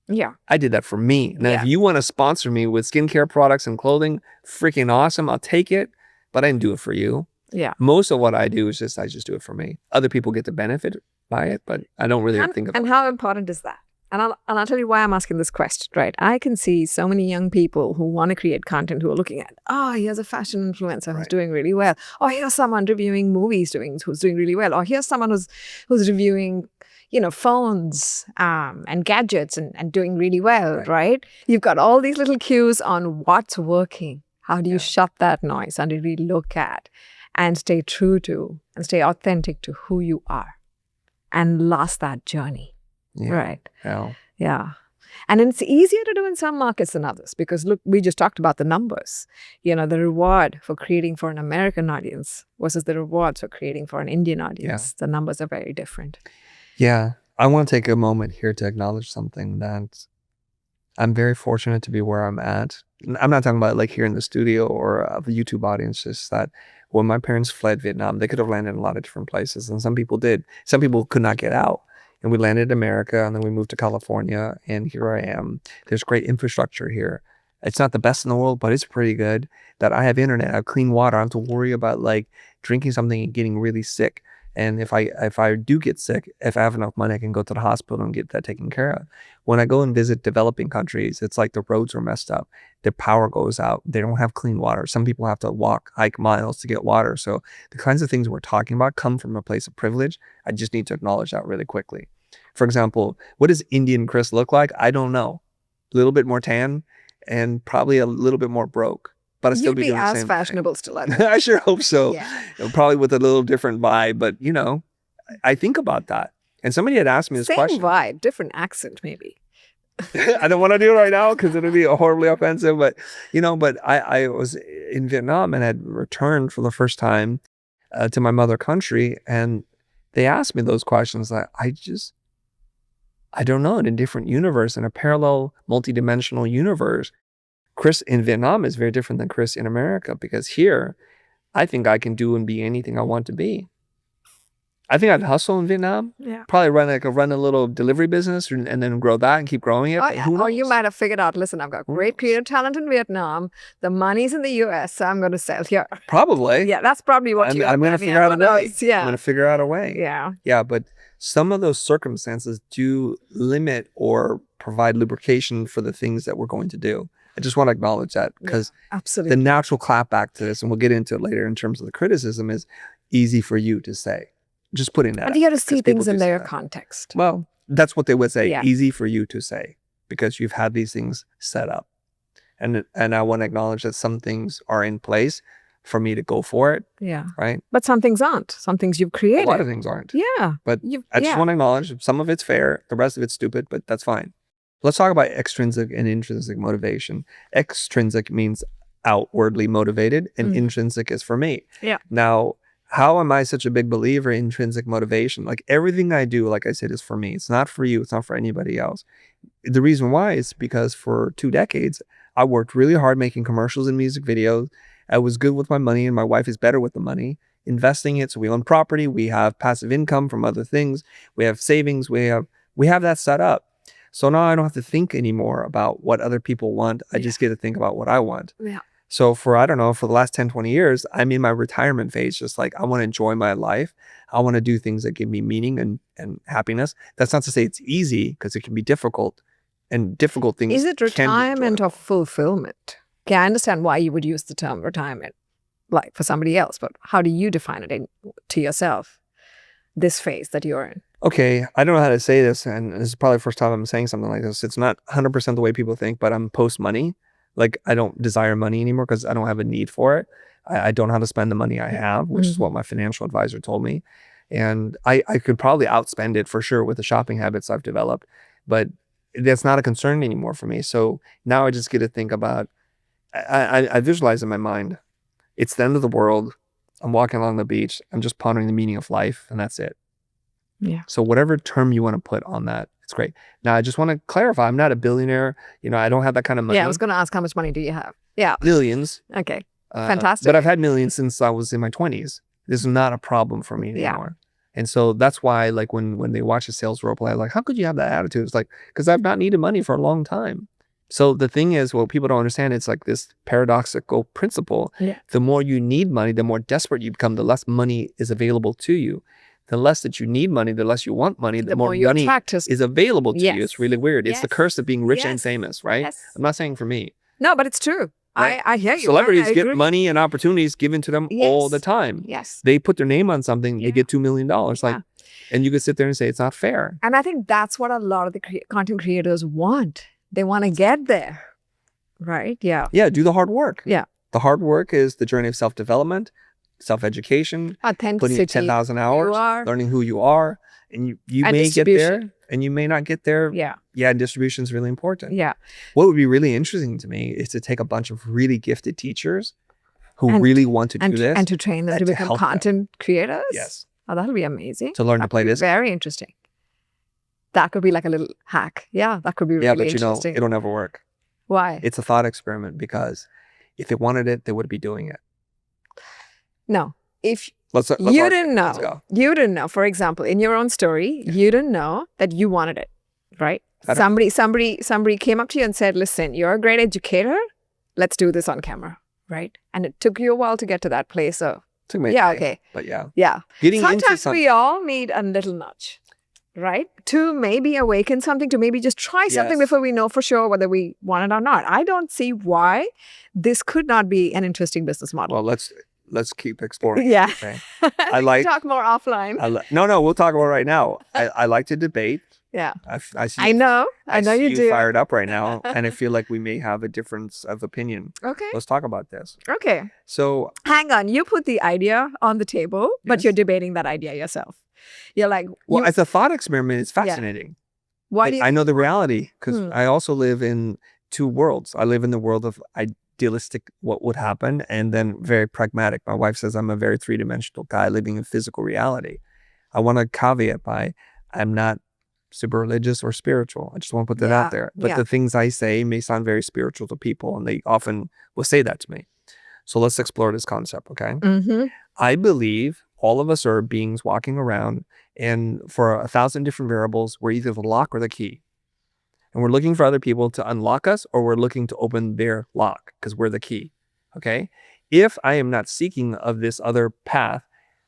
Yeah. I did that for me. Now, if you want to sponsor me with skincare products and clothing, freaking awesome. I'll take it. But I didn't do it for you. Yeah. Most of what I do is I just do it for me. Other people get to benefit by it, but I don't really think of it. And how important is that? And I'll tell you why I'm asking this question, right? I can see so many young people who want to create content who are looking at, here's a fashion influencer who's doing really well. Or here's someone reviewing movies who's doing really well. Or here's someone who's reviewing, phones and gadgets and doing really well, right? You've got all these little cues on what's working. How do you shut that noise and really look at and stay true to and stay authentic to who you are and last that journey, right? Yeah. And it's easier to do in some markets than others because look, we just talked about the numbers. The reward for creating for an American audience versus the rewards for creating for an Indian audience. The numbers are very different. Yeah. I want to take a moment here to acknowledge something that I'm very fortunate to be where I'm at. I'm not talking about like here in the studio or a YouTube audience, just that when my parents fled Vietnam, they could have landed in a lot of different places. And some people did. Some people could not get out. And we landed in America and then we moved to California and here I am. There's great infrastructure here. It's not the best in the world, but it's pretty good. That I have internet, I have clean water. I don't have to worry about like drinking something and getting really sick. And if I do get sick, if I have enough money, I can go to the hospital and get that taken care of. When I go and visit developing countries, it's like the roads are messed up. Their power goes out. They don't have clean water. Some people have to hike miles to get water. So the kinds of things we're talking about come from a place of privilege. I just need to acknowledge that really quickly. For example, what does Indian Chris look like? I don't know. A little bit more tan and probably a little bit more broke. But I still be doing the same as fashionable still. I sure hope so. Probably with a little different vibe, but I think about that. And somebody had asked me this question. Same vibe, different accent maybe. I don't want to do it right now because it'll be horribly offensive. But I was in Vietnam and had returned for the first time to my mother country, and they asked me those questions. I just I don't know, in a different universe, in a parallel, multidimensional universe, Chris in Vietnam is very different than Chris in America, because here, I think I can do and be anything I want to be. I think I'd hustle in Vietnam. Yeah. Probably run a little delivery business and then grow that and keep growing it. Oh, But yeah. who knows? Or you might have figured out, listen, I've got Who great knows? creative talent in Vietnam. The money's in the US, so I'm going to sell here. Probably. Yeah, that's probably what I'm going to figure out a way. Yeah. I'm going to figure out a way. Yeah. Yeah, but some of those circumstances do limit or provide lubrication for the things that we're going to do. I just want to acknowledge that, because Absolutely. the natural clapback to this, and we'll get into it later in terms of the criticism, is easy for you to say. Just putting that And out, you got to see because people things in do say their that. context. Well, that's what they would say. Yeah. Easy for you to say, because you've had these things set up. And I want to acknowledge that some things are in place for me to go for it, Yeah. right? But some things aren't. Some things you've A created. lot of things aren't. Yeah. But I just want to acknowledge some of it's fair, the rest of it's stupid, but that's fine. Let's talk about extrinsic and intrinsic motivation. Extrinsic means outwardly motivated, and intrinsic is for me. Yeah. Now, how am I such a big believer in intrinsic motivation? Like, everything I do, like I said, is for me. It's not for you. It's not for anybody else. The reason why is because for 2 decades, I worked really hard making commercials and music videos. I was good with my money, and my wife is better with the money, investing it. So we own property. We have passive income from other things. We have savings. We have that set up. So now I don't have to think anymore about what other people want. I just get to think about what I want. Yeah. So for the last 10, 20 years, I'm in my retirement phase, just like, I want to enjoy my life. I want to do things that give me meaning and happiness. That's not to say it's easy, because it can be difficult, and difficult things. Is it can be retirement enjoyable. or fulfillment? Okay, I understand why you would use the term retirement, like for somebody else, but how do you define it to yourself, this phase that you're in? Okay, I don't know how to say this, and this is probably the first time I'm saying something like this. It's not 100% the way people think, but I'm post-money. Like, I don't desire money anymore because I don't have a need for it. I don't know how to spend the money I have, which is what my financial advisor told me. And I could probably outspend it for sure with the shopping habits I've developed, but that's not a concern anymore for me. So now I just get to think about, I visualize in my mind, it's the end of the world. I'm walking along the beach. I'm just pondering the meaning of life, and that's it. Yeah. So whatever term you want to put on that, it's great. Now, I just want to clarify, I'm not a billionaire. I don't have that kind of money. Yeah, I was going to ask, how much money do you have? Yeah. Millions. Okay. Fantastic. But I've had millions since I was in my 20s. This is not a problem for me anymore. And so that's why, like, when they watch a sales role play, I'm like, how could you have that attitude? It's like, because I've not needed money for a long time. So the thing is, what people don't understand, it's like this paradoxical principle. Yeah. The more you need money, the more desperate you become, the less money is available to you. The less that you need money, the less you want money, the more money is available to you. It's really weird. It's the curse of being rich and famous, right? Yes. I'm not saying for me. No, but it's true. Right? I hear you. Celebrities I get agree. money and opportunities given to them all the time. Yes. They put their name on something, they get $2 million. Like, and you could sit there and say it's not fair. And I think that's what a lot of the content creators want. They want to get there. Right? Yeah. Yeah, do the hard work. Yeah. The hard work is the journey of self-development, self-education, putting Authenticity. in 10,000 hours, learning who you are. And you And may get there distribution. and you may not get there. Yeah. Yeah, distribution is really important. Yeah. What would be really interesting to me is to take a bunch of really gifted teachers who And- really want to do this. And to train them and to to become help them. content creators? Yes. Oh, that'll be amazing. To learn to play this. Very interesting. That could be like a little hack. Yeah, that could be really Yeah, but interesting. it'll never work. Why? It's a thought experiment, because if they wanted it, they would be doing it. No. If Let's you argue. didn't know, Let's go. you didn't know, for example, in your own story, you didn't know that you wanted it, right? I don't- Somebody came up to you and said, listen, you're a great educator. Let's do this on camera, right? And it took you a while to get to that place. So, Took me a yeah, day, okay. But yeah. Yeah. Getting into Sometimes something. we all need a little nudge, right? To maybe awaken something, to maybe just try something Yes. before we know for sure whether we want it or not. I don't see why this could not be an interesting business model. Well, let's keep exploring. Yeah. Okay. I like- talk more offline. No, we'll talk about it right now. I like to debate. Yeah. I see. I know see you do. Fired up right now, and I feel like we may have a difference of opinion. Okay. Let's talk about this. Okay. So Hang on. You put the idea on the table, but Yes. you're debating that idea yourself. You're like, well, you- as a thought experiment, it's fascinating. why do you? I know the reality, because Hmm. I also live in 2 worlds. I live in the world of idealistic, what would happen, and then very pragmatic. My wife says I'm a very 3-dimensional guy living in physical reality. I want to caveat by, I'm not super religious or spiritual. I just want to put that out there. But the things I say may sound very spiritual to people, and they often will say that to me. So let's explore this concept, okay? I believe all of us are beings walking around, and for 1,000 different variables, we're either the lock or the key. And we're looking for other people to unlock us, or we're looking to open their lock because we're the key, okay? If I am not seeking of this other path,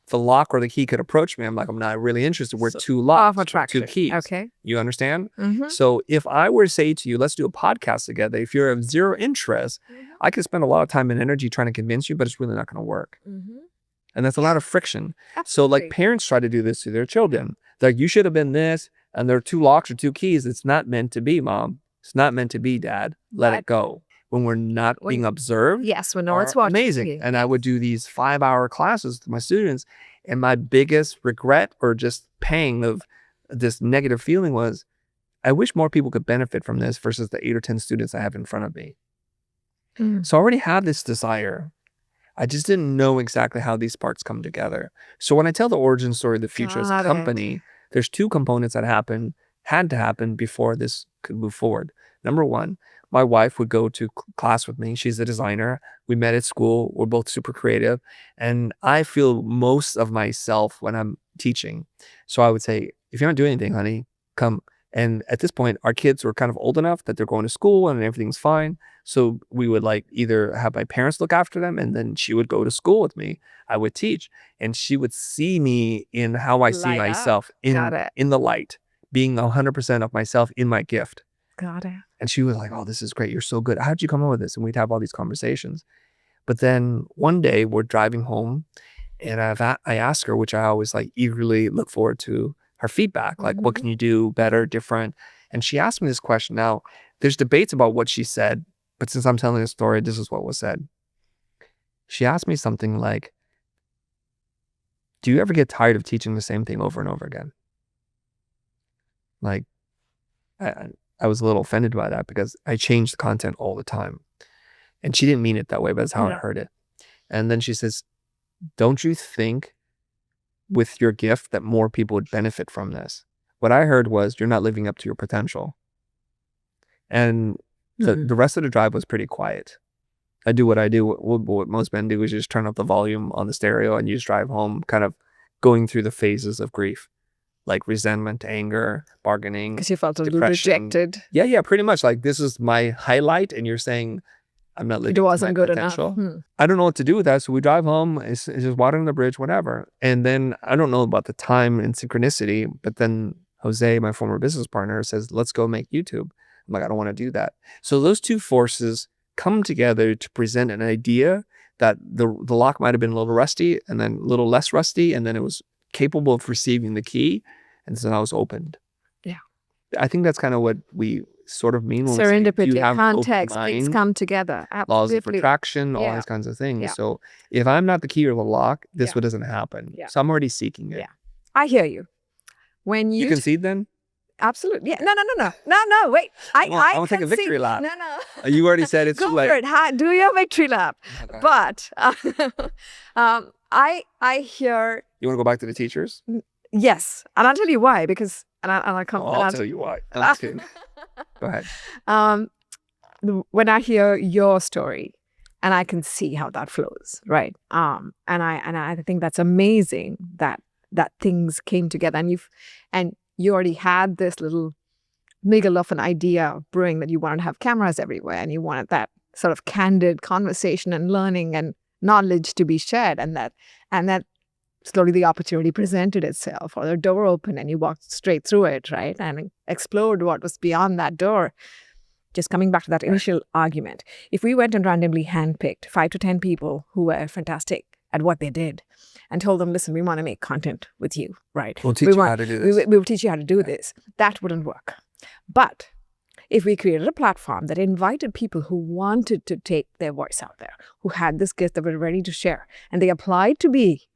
the lock or the key could approach me. I'm like, I'm not really interested. We're two locks, two keys. Okay. You understand? So if I were to say to you, let's do a podcast together, if you're of zero interest, I could spend a lot of time and energy trying to convince you, but it's really not going to work. And that's a lot of friction. Absolutely. So like parents try to do this to their children. They're like, you should have been this, and there are two locks or two keys. It's not meant to be, Mom. It's not meant to be, Dad. Let it go. When we're not being observed. Yes, when no one's watching. Amazing. And I would do these 5-hour classes with my students. And my biggest regret or just pang of this negative feeling was, I wish more people could benefit from this versus the 8 or 10 students I have in front of me. So I already had this desire. I just didn't know exactly how these parts come together. So when I tell the origin story of the Futur as a company, there's 2 components that had to happen before this could move forward. Number one, my wife would go to class with me. She's a designer. We met at school. We're both super creative. And I feel most of myself when I'm teaching. So I would say, if you're not doing anything, honey, come. And at this point, our kids were kind of old enough that they're going to school and everything's fine. So we would like either have my parents look after them, and then she would go to school with me. I would teach, and she would see me in how I see myself in the light, being 100% of myself in my gift. Got it. And she was like, oh, this is great. You're so good. How'd you come up with this? And we'd have all these conversations. But then one day we're driving home, and I asked her, which I always like eagerly look forward to, her feedback. Like, what can you do better, different? And she asked me this question. Now, there's debates about what she said, but since I'm telling the story, this is what was said. She asked me something like, do you ever get tired of teaching the same thing over and over again? Like, I was a little offended by that because I changed the content all the time. And she didn't mean it that way, but that's how I heard it. And then she says, don't you think with your gift that more people would benefit from this? What I heard was, you're not living up to your potential. And the rest of the drive was pretty quiet. I do what I do. What most men do is just turn up the volume on the stereo and you just drive home kind of going through the phases of grief. Like resentment, anger, bargaining. Because you felt a little rejected. Yeah, pretty much. Like, this is my highlight, and you're saying I'm not living up to my potential. I don't know what to do with that. So we drive home. It's just water on the bridge, whatever. And then I don't know about the time and synchronicity, but then Jose, my former business partner, says, let's go make YouTube. I'm like, I don't want to do that. So those two forces come together to present an idea that the lock might have been a little rusty and then a little less rusty, and then it was capable of receiving the key, and so now it's opened. Yeah. I think that's kind of what we sort of mean when serendipity, context, things come together. Absolutely. Laws of attraction, all these kinds of things. Yeah. So if I'm not the key or the lock, this doesn't happen. Yeah. So I'm already seeking it. Yeah. I hear you. When you concede then? Absolutely. Yeah. No, wait. I want to take a victory lap. No. You already said it's Go too late. for it. Do your victory lap. Okay. But I hear. You want to go back to the teachers? Yes, and I'll tell you why. Because I'll come. I'll tell you why. I'm just kidding. Go ahead. When I hear your story, and I can see how that flows, right? And I think that's amazing that things came together, and you already had this little niggle of an idea brewing that you wanted to have cameras everywhere, and you wanted that sort of candid conversation and learning and knowledge to be shared, and that slowly the opportunity presented itself, or the door opened and you walked straight through it, right? And explored what was beyond that door. Just coming back to that initial argument, if we went and randomly handpicked 5 to 10 people who were fantastic at what they did and told them, listen, we want to make content with you, right? We'll teach you how to do this. We will teach you how to do this. That wouldn't work. But if we created a platform that invited people who wanted to take their voice out there, who had this gift that were ready to share, and they applied to be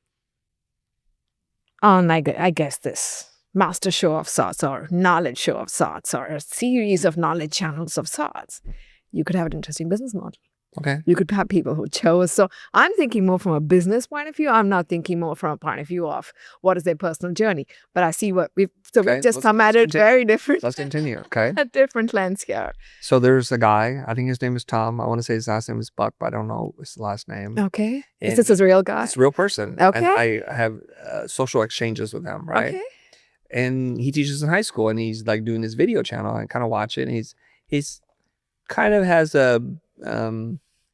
on, I guess, this master show of sorts, or knowledge show of sorts, or a series of knowledge channels of sorts, you could have an interesting business model. Okay. You could have people who chose. So I'm thinking more from a business point of view. I'm not thinking more from a point of view of what is their personal journey. But I see what we've just come at it very different. Let's continue. Okay. A different lens here. So there's a guy, I think his name is Tom. I want to say his last name is Buck, but I don't know his last name. Okay. And Is this his real guy? it's a real person. Okay. And I have social exchanges with him, right? Okay. And he teaches in high school, and he's like doing his video channel. I kind of watch it, and he's kind of has a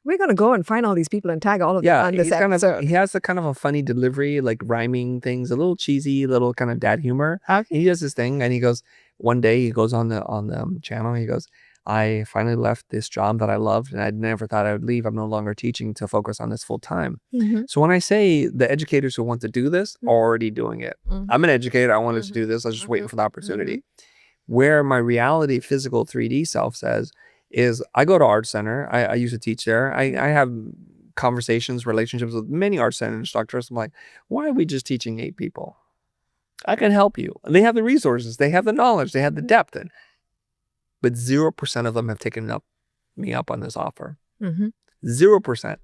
we're gonna go and find all these people and tag all of them on this episode. He has a kind of a funny delivery, like rhyming things, a little cheesy, little kind of dad humor. Okay. He does this thing, and he goes, one day he goes on the channel, he goes, I finally left this job that I loved and I never thought I would leave. I'm no longer teaching to focus on this full time. So when I say the educators who want to do this are already doing it. I'm an educator. I wanted to do this. I was just waiting for the opportunity. Where my reality physical 3D self says is I go to Art Center. I used to teach there. I have conversations, relationships with many Art Center instructors. I'm like, why are we just teaching 8 people? I can help you. And they have the resources. They have the knowledge. They have the depth. But 0% of them have taken me up on this offer. 0%.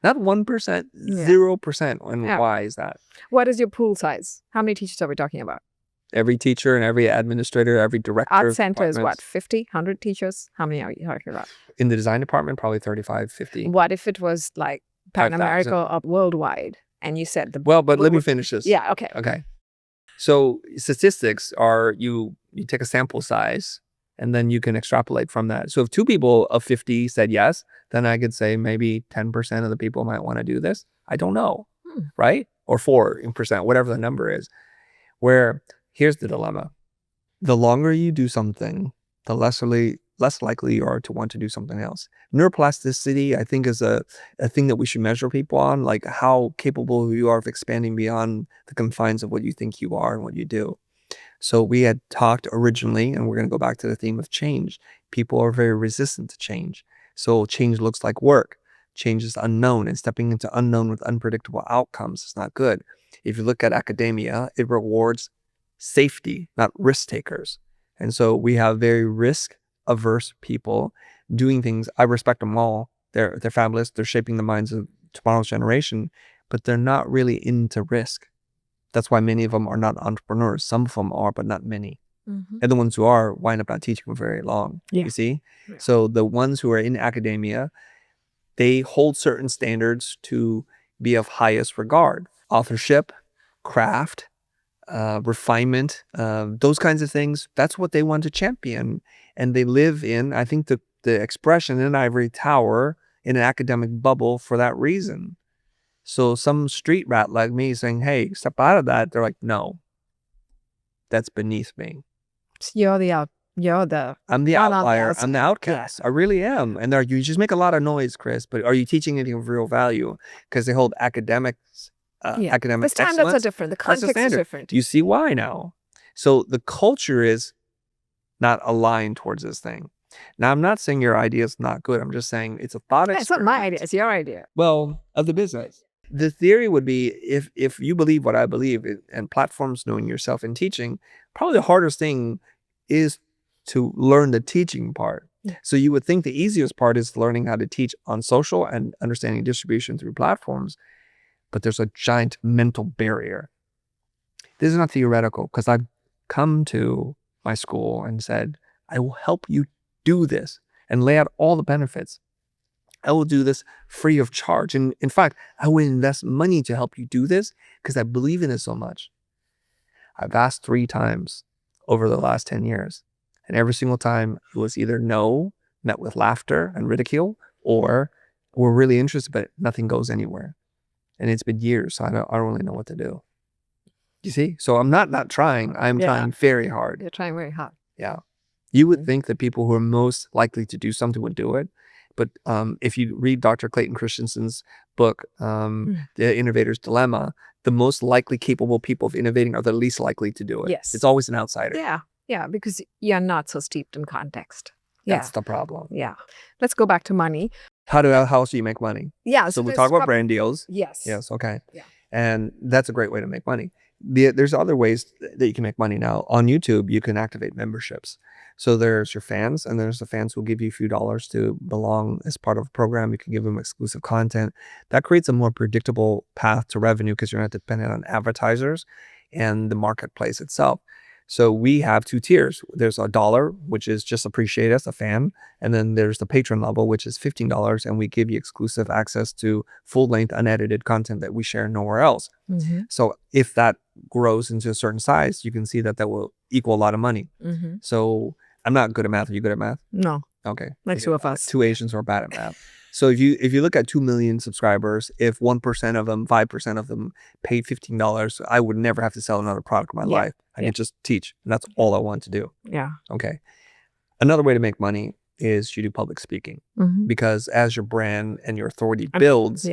Not 1%, 0%. And why is that? What is your pool size? How many teachers are we talking about? Every teacher and every administrator, every director. Art Center is what, 50, 100 teachers? How many are you talking about? In the design department, probably 35, 50. What if it was like Pan America or worldwide? And you said but let me finish this. Yeah, okay. Okay. So statistics are you take a sample size and then you can extrapolate from that. So if 2 people of 50 said yes, then I could say maybe 10% of the people might want to do this. I don't know, right? Or 4%, whatever the number is. Where here's the dilemma. The longer you do something, the less likely you are to want to do something else. Neuroplasticity, I think, is a thing that we should measure people on, like how capable you are of expanding beyond the confines of what you think you are and what you do. So we had talked originally, and we're going to go back to the theme of change. People are very resistant to change. So change looks like work. Change is unknown, and stepping into unknown with unpredictable outcomes is not good. If you look at academia, it rewards safety, not risk takers. And so we have very risk averse people doing things. I respect them all. They're fabulous. They're shaping the minds of tomorrow's generation, but they're not really into risk. That's why many of them are not entrepreneurs. Some of them are, but not many. And the ones who are wind up not teaching for very long. You see? Yeah. So the ones who are in academia, they hold certain standards to be of highest regard. Authorship, craft, refinement, those kinds of things. That's what they want to champion. And they live in, I think, the expression in an ivory tower in an academic bubble for that reason. So some street rat like me saying, hey, step out of that. They're like, no, that's beneath me. I'm the outlier. I'm the outcast. I really am. And you just make a lot of noise, Chris, but are you teaching anything of real value? Because they hold academics, academic the standards are different. The context is different. You see why now? So the culture is not aligned towards this thing. Now, I'm not saying your idea is not good. I'm just saying it's a thought experiment. It's not my idea. It's your idea. Well, of the business. The theory would be if you believe what I believe and platforms knowing yourself in teaching, probably the hardest thing is to learn the teaching part. So you would think the easiest part is learning how to teach on social and understanding distribution through platforms. But there's a giant mental barrier. This is not theoretical because I've come to my school and said, I will help you do this and lay out all the benefits. I will do this free of charge. And in fact, I will invest money to help you do this because I believe in it so much. I've asked 3 times over the last 10 years. And every single time it was either no, met with laughter and ridicule, or we're really interested, but nothing goes anywhere. And it's been years, so I don't really know what to do. You see? So I'm not trying. I'm trying very hard. You're trying very hard. Yeah. You would think that people who are most likely to do something would do it. But if you read Dr. Clayton Christensen's book, The Innovator's Dilemma, the most likely capable people of innovating are the least likely to do it. Yes. It's always an outsider. Yeah, because you're not so steeped in context. That's the problem. Yeah. Let's go back to money. How else do you make money? Yeah. So we talk about brand deals. Yes. Yes. Okay. Yeah. And that's a great way to make money. There's other ways that you can make money now. On YouTube, you can activate memberships. So there's your fans, and there's the fans who will give you a few dollars to belong as part of a program. You can give them exclusive content. That creates a more predictable path to revenue because you're not dependent on advertisers and the marketplace itself. So we have two tiers. There's $1, which is just appreciate as a fan. And then there's the patron level, which is $15. And we give you exclusive access to full-length unedited content that we share nowhere else. Mm-hmm. So if that grows into a certain size, you can see that will equal a lot of money. Mm-hmm. So I'm not good at math. Are you good at math? No. Okay. Like two of us. Two Asians who are bad at math. So if you look at 2 million subscribers, if 1% of them, 5% of them paid $15, I would never have to sell another product in my life. I could just teach. And that's all I want to do. Yeah. Okay. Another way to make money is you do public speaking. Mm-hmm. Because as your brand and your authority builds,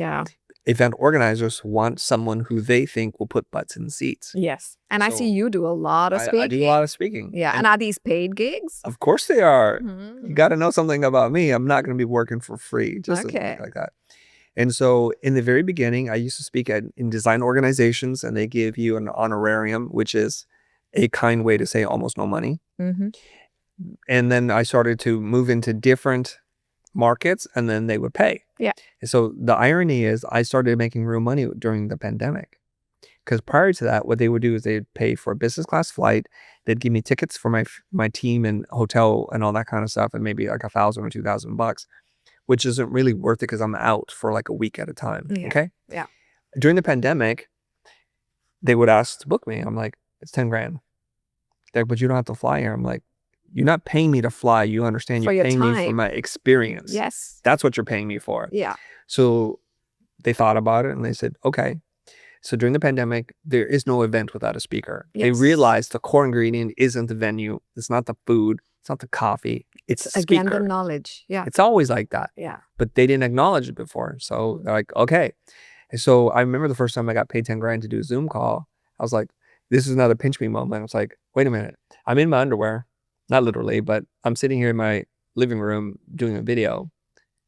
event organizers want someone who they think will put butts in seats. Yes. And I see you do a lot of speaking. I do a lot of speaking. Yeah. And are these paid gigs? Of course they are. Mm-hmm. You got to know something about me. I'm not going to be working for free. Just like that. And so in the very beginning, I used to speak in design organizations, and they give you an honorarium, which is a kind way to say almost no money. Mm-hmm. And then I started to move into different markets, and then they would pay. Yeah. And so the irony is I started making real money during the pandemic, because prior to that, what they would do is they'd pay for a business class flight. They'd give me tickets for my team and hotel and all that kind of stuff, and maybe like $1,000 or $2,000, which isn't really worth it because I'm out for like a week at a time. Yeah. Okay. Yeah. During the pandemic, they would ask to book me. I'm like, it's 10 grand. They're like, but you don't have to fly here. I'm like, you're not paying me to fly. You understand? You're paying me for my experience. Yes. That's what you're paying me for. Yeah. So they thought about it and they said, okay. So during the pandemic, there is no event without a speaker. Yes. They realized the core ingredient isn't the venue. It's not the food. It's not the coffee. It's the speaker. Again, the knowledge. Yeah. It's always like that. Yeah. But they didn't acknowledge it before. So they're like, okay. And so I remember the first time I got paid 10 grand to do a Zoom call, I was like, this is another pinch me moment. I was like, wait a minute. I'm in my underwear. Not literally, but I'm sitting here in my living room doing a video.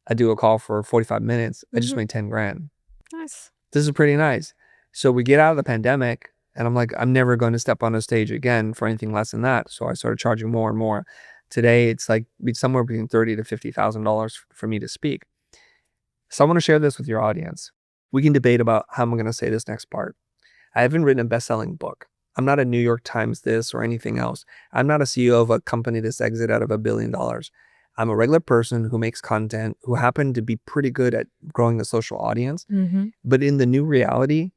I do a call for 45 minutes. I just made 10 grand. Nice. This is pretty nice. So we get out of the pandemic, and I'm like, I'm never going to step on a stage again for anything less than that. So I started charging more and more. Today, it's like somewhere between $30,000 to $50,000 for me to speak. So I want to share this with your audience. We can debate about how I'm going to say this next part. I haven't written a best-selling book. I'm not a New York Times this or anything else. I'm not a CEO of a company that's exited out of $1 billion. I'm a regular person who makes content, who happened to be pretty good at growing the social audience. Mm-hmm. But in the new reality,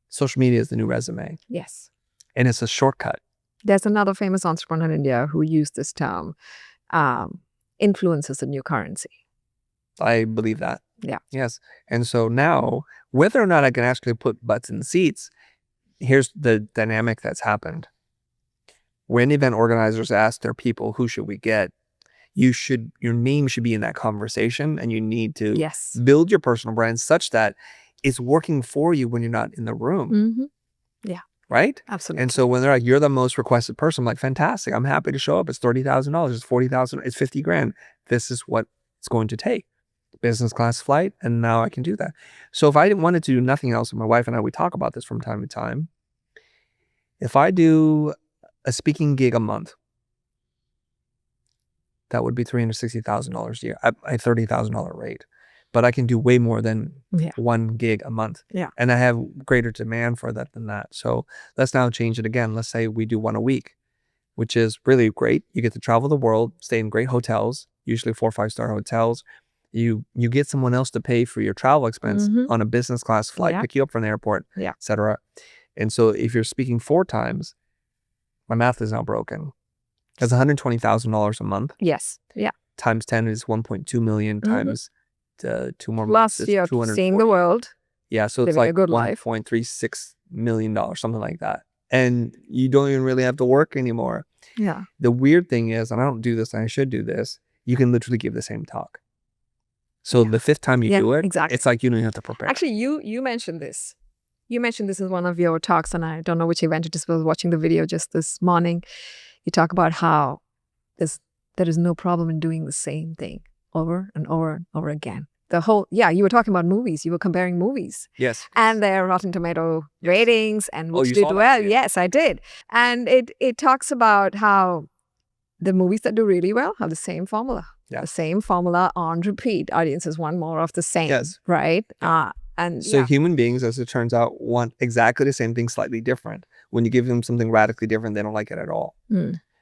social media is the new resume. Yes. And it's a shortcut. There's another famous entrepreneur in India who used this term, influence is the new currency. I believe that. Yeah. Yes. And so now, whether or not I can actually put butts in seats, here's the dynamic that's happened. When event organizers ask their people, who should we get? Your name should be in that conversation, and you need to build your personal brand such that it's working for you when you're not in the room. Mm-hmm. Yeah. Right? Absolutely. And so when they're like, you're the most requested person, I'm like, fantastic. I'm happy to show up. It's $30,000. It's $40,000. It's 50 grand. This is what it's going to take. Business class flight. And now I can do that. So if I wanted to do nothing else, and my wife and I, we talk about this from time to time. If I do a speaking gig a month, that would be $360,000 a year at a $30,000 rate. But I can do way more than one gig a month. Yeah. And I have greater demand for that than that. So let's now change it again. Let's say we do one a week, which is really great. You get to travel the world, stay in great hotels, usually 4 or 5-star hotels. You get someone else to pay for your travel expense on a business class flight, pick you up from the airport, etc. And so if you're speaking 4 times, my math is now broken. That's $120,000 a month. Yes. Yeah. Times 10 is 1.2 million times 2 more months. Plus you're seeing the world. Yeah. So it's like $1.36 million, something like that. And you don't even really have to work anymore. Yeah. The weird thing is, and I don't do this, and I should do this, you can literally give the same talk. So the 5th time you do it, it's like you don't even have to prepare. Actually, you mentioned this. You mentioned this in one of your talks, and I don't know which event it is. I was watching the video just this morning. You talk about how there is no problem in doing the same thing over and over and over again. You were talking about movies. You were comparing movies. Yes. And their Rotten Tomato ratings and which did well. Yes, I did. And it talks about how the movies that do really well have the same formula. Yeah. The same formula on repeat. Audiences want more of the same. Yes. Right? And So human beings, as it turns out, want exactly the same thing, slightly different. When you give them something radically different, they don't like it at all.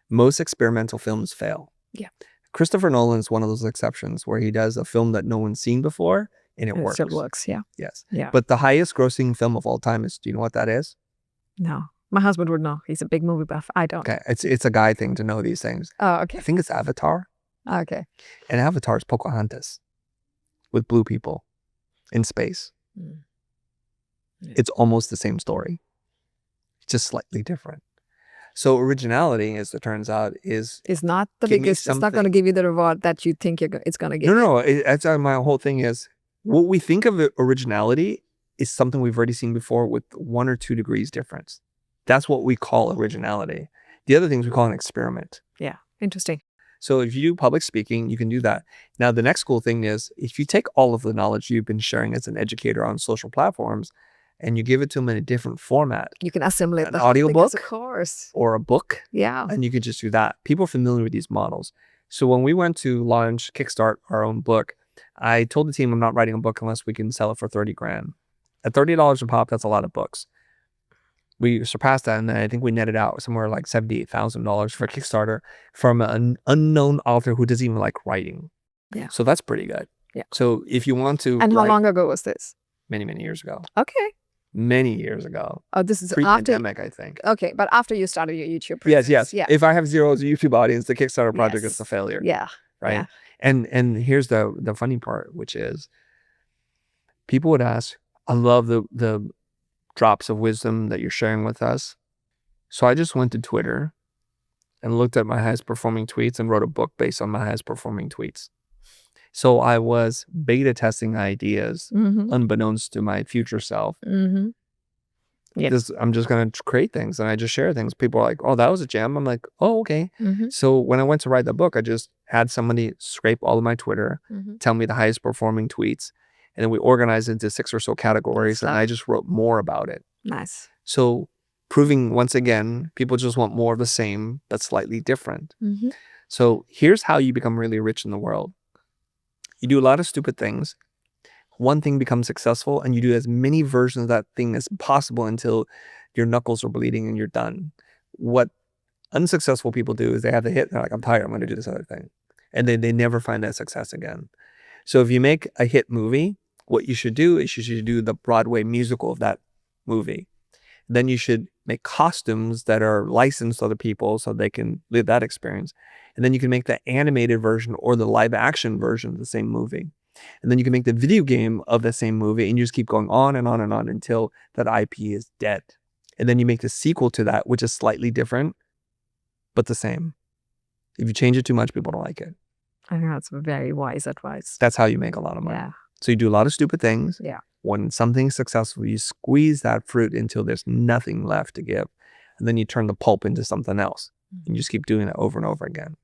Most experimental films fail. Yeah. Christopher Nolan is one of those exceptions where he does a film that no one's seen before and it works. It still works, yeah. Yes. Yeah. But the highest grossing film of all time is, do you know what that is? No. My husband would know. He's a big movie buff. I don't. Okay. It's a guy thing to know these things. Oh, okay. I think it's Avatar. Okay. And Avatar is Pocahontas with blue people in space. Yeah. It's almost the same story. It's just slightly different. So originality, as it turns out, is not the give me biggest. It's not something. going to give you the reward that you think it's going to give. No. That's my whole thing is what we think of originality is something we've already seen before with 1 or 2 degrees difference. That's what we call originality. The other things we call an experiment. Yeah. Interesting. So if you do public speaking, you can do that. Now, the next cool thing is if you take all of the knowledge you've been sharing as an educator on social platforms and you give it to them in a different format. You can assimilate an audiobook, of course, or a book. Yeah. And you could just do that. People are familiar with these models. So when we went to launch, kickstart our own book, I told the team I'm not writing a book unless we can sell it for 30 grand. At $30 a pop, that's a lot of books. We surpassed that, and I think we netted out somewhere like $78,000 for Kickstarter from an unknown author who doesn't even like writing. Yeah. So that's pretty good. Yeah. So if you want to, and how long ago was this? Many, many years ago. Okay. Many years ago. Oh, this is pre-pandemic, I think. Okay, but after you started your YouTube presence. Yes. Yeah. If I have zero YouTube audience, the Kickstarter project is a failure. Yeah. Right. Yeah. And here's the funny part, which is people would ask, I love the drops of wisdom that you're sharing with us. So I just went to Twitter and looked at my highest performing tweets and wrote a book based on my highest performing tweets. So I was beta testing ideas unbeknownst to my future self. Yes. I'm just going to create things and I just share things. People are like, oh, that was a gem. I'm like, oh, okay. So when I went to write the book, I just had somebody scrape all of my Twitter, tell me the highest performing tweets. And then we organized into 6 or so categories and I just wrote more about it. Nice. So proving once again, people just want more of the same, but slightly different. So here's how you become really rich in the world. You do a lot of stupid things. One thing becomes successful and you do as many versions of that thing as possible until your knuckles are bleeding and you're done. What unsuccessful people do is they have the hit and they're like, I'm tired, I'm going to do this other thing. And then they never find that success again. So if you make a hit movie, what you should do is you should do the Broadway musical of that movie. Then you should make costumes that are licensed to other people so they can live that experience. And then you can make the animated version or the live action version of the same movie. And then you can make the video game of the same movie and you just keep going on and on and on until that IP is dead. And then you make the sequel to that, which is slightly different, but the same. If you change it too much, people don't like it. I think that's very wise advice. That's how you make a lot of money. Yeah. So you do a lot of stupid things. Yeah. When something's successful, you squeeze that fruit until there's nothing left to give. And then you turn the pulp into something else. And you just keep doing it over and over again.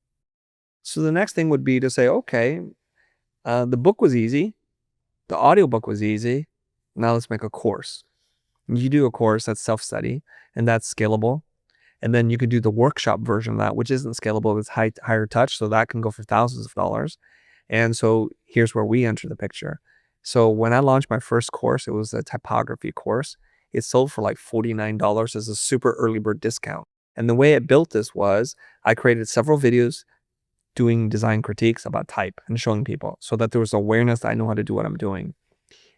So the next thing would be to say, okay, the book was easy. The audiobook was easy. Now let's make a course. You do a course that's self-study and that's scalable. And then you could do the workshop version of that, which isn't scalable. It's higher touch. So that can go for thousands of dollars. And so here's where we enter the picture. So when I launched my first course, it was a typography course. It sold for like $49 as a super early bird discount. And the way I built this was I created several videos doing design critiques about type and showing people so that there was awareness that I know how to do what I'm doing.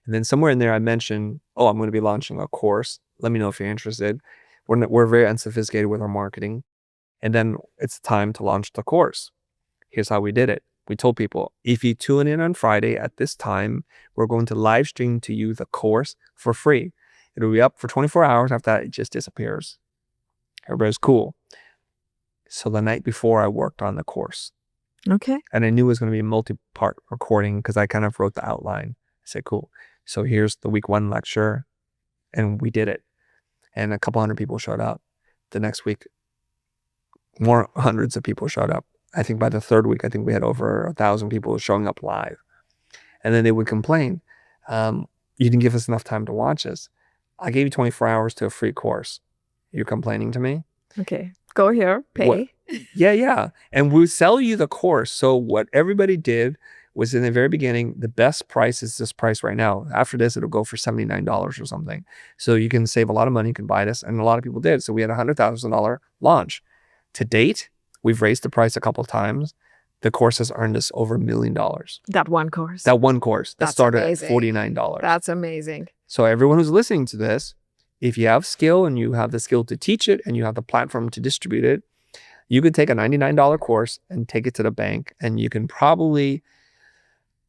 And then somewhere in there, I mentioned, oh, I'm going to be launching a course. Let me know if you're interested. We're very unsophisticated with our marketing. And then it's time to launch the course. Here's how we did it. We told people, if you tune in on Friday at this time, we're going to live stream to you the course for free. It'll be up for 24 hours. After that, it just disappears. Everybody's cool. So the night before, I worked on the course. Okay. And I knew it was going to be a multi-part recording because I kind of wrote the outline. I said, cool. So here's the week 1 lecture. And we did it. And a couple hundred people showed up. The next week, more hundreds of people showed up. I think by the 3rd week, I think we had over 1,000 people showing up live. And then they would complain, you didn't give us enough time to watch this. I gave you 24 hours to a free course. You're complaining to me? Okay. Go here, pay. Yeah. And we sell you the course. So what everybody did was in the very beginning, the best price is this price right now. After this, it'll go for $79 or something. So you can save a lot of money, you can buy this. And a lot of people did. So we had a $100,000 launch. To date, we've raised the price a couple of times. The course has earned us over $1 million. That one course. That one course that That's started amazing. at $49. That's amazing. So everyone who's listening to this, if you have skill and you have the skill to teach it and you have the platform to distribute it, you could take a $99 course and take it to the bank, and you can probably,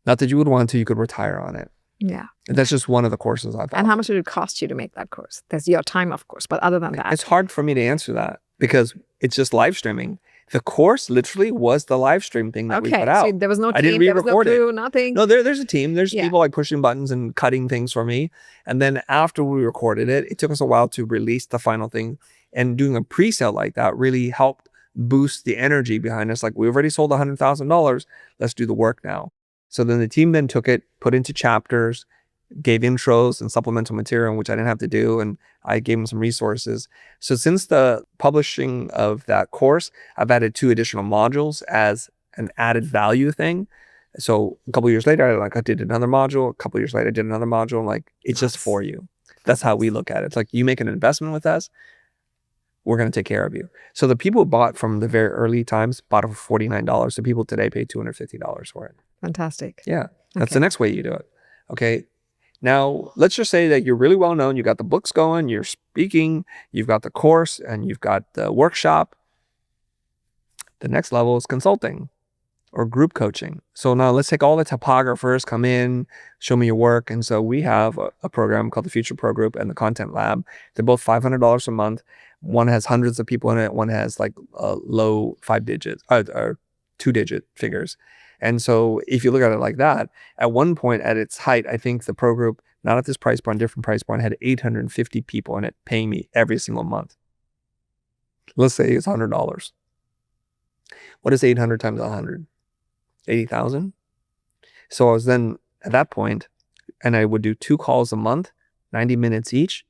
not that you would want to, you could retire on it. Yeah. And that's just one of the courses I've And how much did it cost you to make that course? There's your time, of course, but other than that. It's hard for me to answer that because it's just live streaming. The course literally was the live stream thing that we put out. So there was no team, I didn't there was no re-record crew, it. nothing. No, there's a team. There's Yeah. people like pushing buttons and cutting things for me. And then after we recorded it, it took us a while to release the final thing. And doing a pre-sale like that really helped boost the energy behind us. Like, we already sold $100,000. Let's do the work now. So then the team then took it, put into chapters, gave intros and supplemental material, which I didn't have to do. And I gave them some resources. So since the publishing of that course, I've added 2 additional modules as an added value thing. So a couple of years later, I did another module. A couple of years later, I did another module. Like, it's just for you. That's how we look at it. It's like, you make an investment with us, we're going to take care of you. So the people who bought from the very early times bought it for $49. The people today pay $250 for it. Fantastic. Yeah. That's the next way you do it. Okay. Now, let's just say that you're really well known. You got the books going, you're speaking, you've got the course, and you've got the workshop. The next level is consulting or group coaching. So now let's take all the topographers, come in, show me your work. And so we have a program called the Futur Pro Group and the Content Lab. They're both $500 a month. One has hundreds of people in it. One has like low 5 digits or 2-digit figures. And so if you look at it like that, at one point at its height, I think the pro group, not at this price point, different price point, had 850 people in it paying me every single month. Let's say it's $100. What is 800 times 100? 80,000. So I was then at that point, and I would do 2 calls a month, 90 minutes each,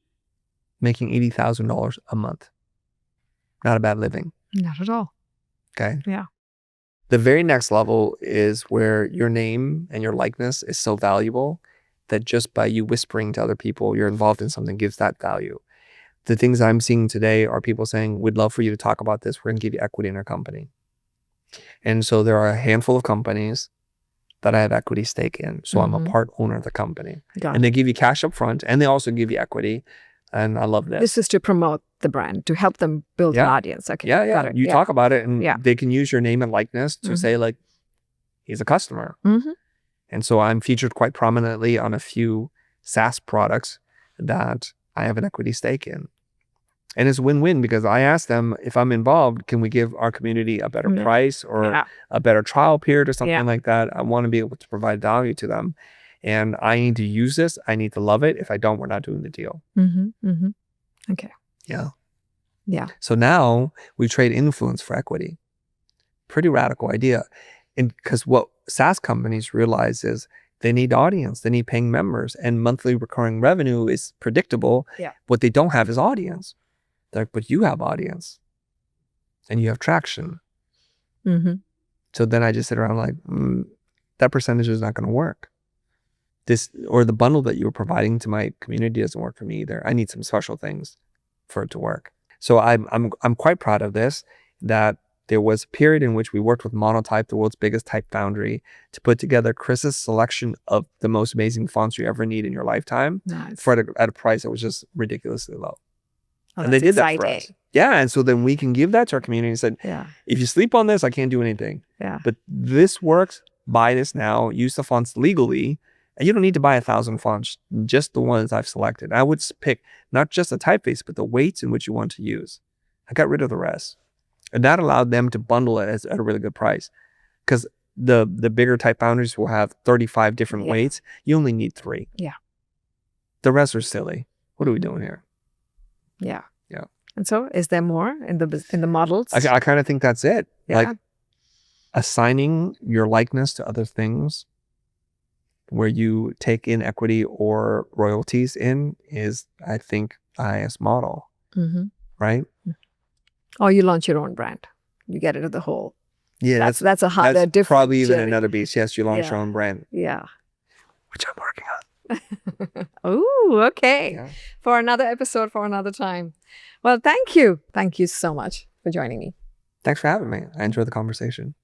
making $80,000 a month. Not a bad living. Not at all. Okay. Yeah. The very next level is where your name and your likeness is so valuable that just by you whispering to other people you're involved in something gives that value. The things I'm seeing today are people saying, we'd love for you to talk about this. We're going to give you equity in our company. And so there are a handful of companies that I have equity stake in. So I'm a part owner of the company. And they give you cash up front, and they also give you equity. And I love this. This is to promote the brand, to help them build an audience. Okay. Yeah. Got it. You talk about it, and Yeah. they can use your name and likeness to say, like, he's a customer. And so I'm featured quite prominently on a few SaaS products that I have an equity stake in. And it's win-win because I asked them, if I'm involved, can we give our community a better price or a better trial period or something like that? I want to be able to provide value to them. And I need to use this. I need to love it. If I don't, we're not doing the deal. Okay. Yeah. Yeah. So now we trade influence for equity. Pretty radical idea. And because what SaaS companies realize is they need audience, they need paying members, and monthly recurring revenue is predictable. Yeah. What they don't have is audience. They're like, but you have audience and you have traction. So then I just sit around like, that percentage is not going to work. This, or the bundle that you were providing to my community doesn't work for me either. I need some special things for it to work. So I'm quite proud of this, that there was a period in which we worked with Monotype, the world's biggest type foundry, to put together Chris's selection of the most amazing fonts you ever need in your lifetime at a price that was just ridiculously low. And they did that for us. Yeah. And so then we can give that to our community and said, if you sleep on this, I can't do anything. But this works. Buy this now. Use the fonts legally. And you don't need to buy 1,000 fonts, just the ones I've selected. I would pick not just the typeface, but the weights in which you want to use. I got rid of the rest. And that allowed them to bundle it at a really good price. Because the bigger type foundries will have 35 different weights. You only need 3. Yeah. The rest are silly. What are we doing here? Yeah. Yeah. And so is there more in the models? I kind of think that's it. Yeah. Like assigning your likeness to other things where you take in equity or royalties in is, I think, the highest model. Right? Or you launch your own brand. You get into the whole. Yeah, That's a harder, different probably even journey. another beast. Yes, you launch Yeah. your own brand, Yeah. which I'm working on. Oh, okay. Yeah. For another episode, for another time. Well, thank you. Thank you so much for joining me. Thanks for having me. I enjoyed the conversation.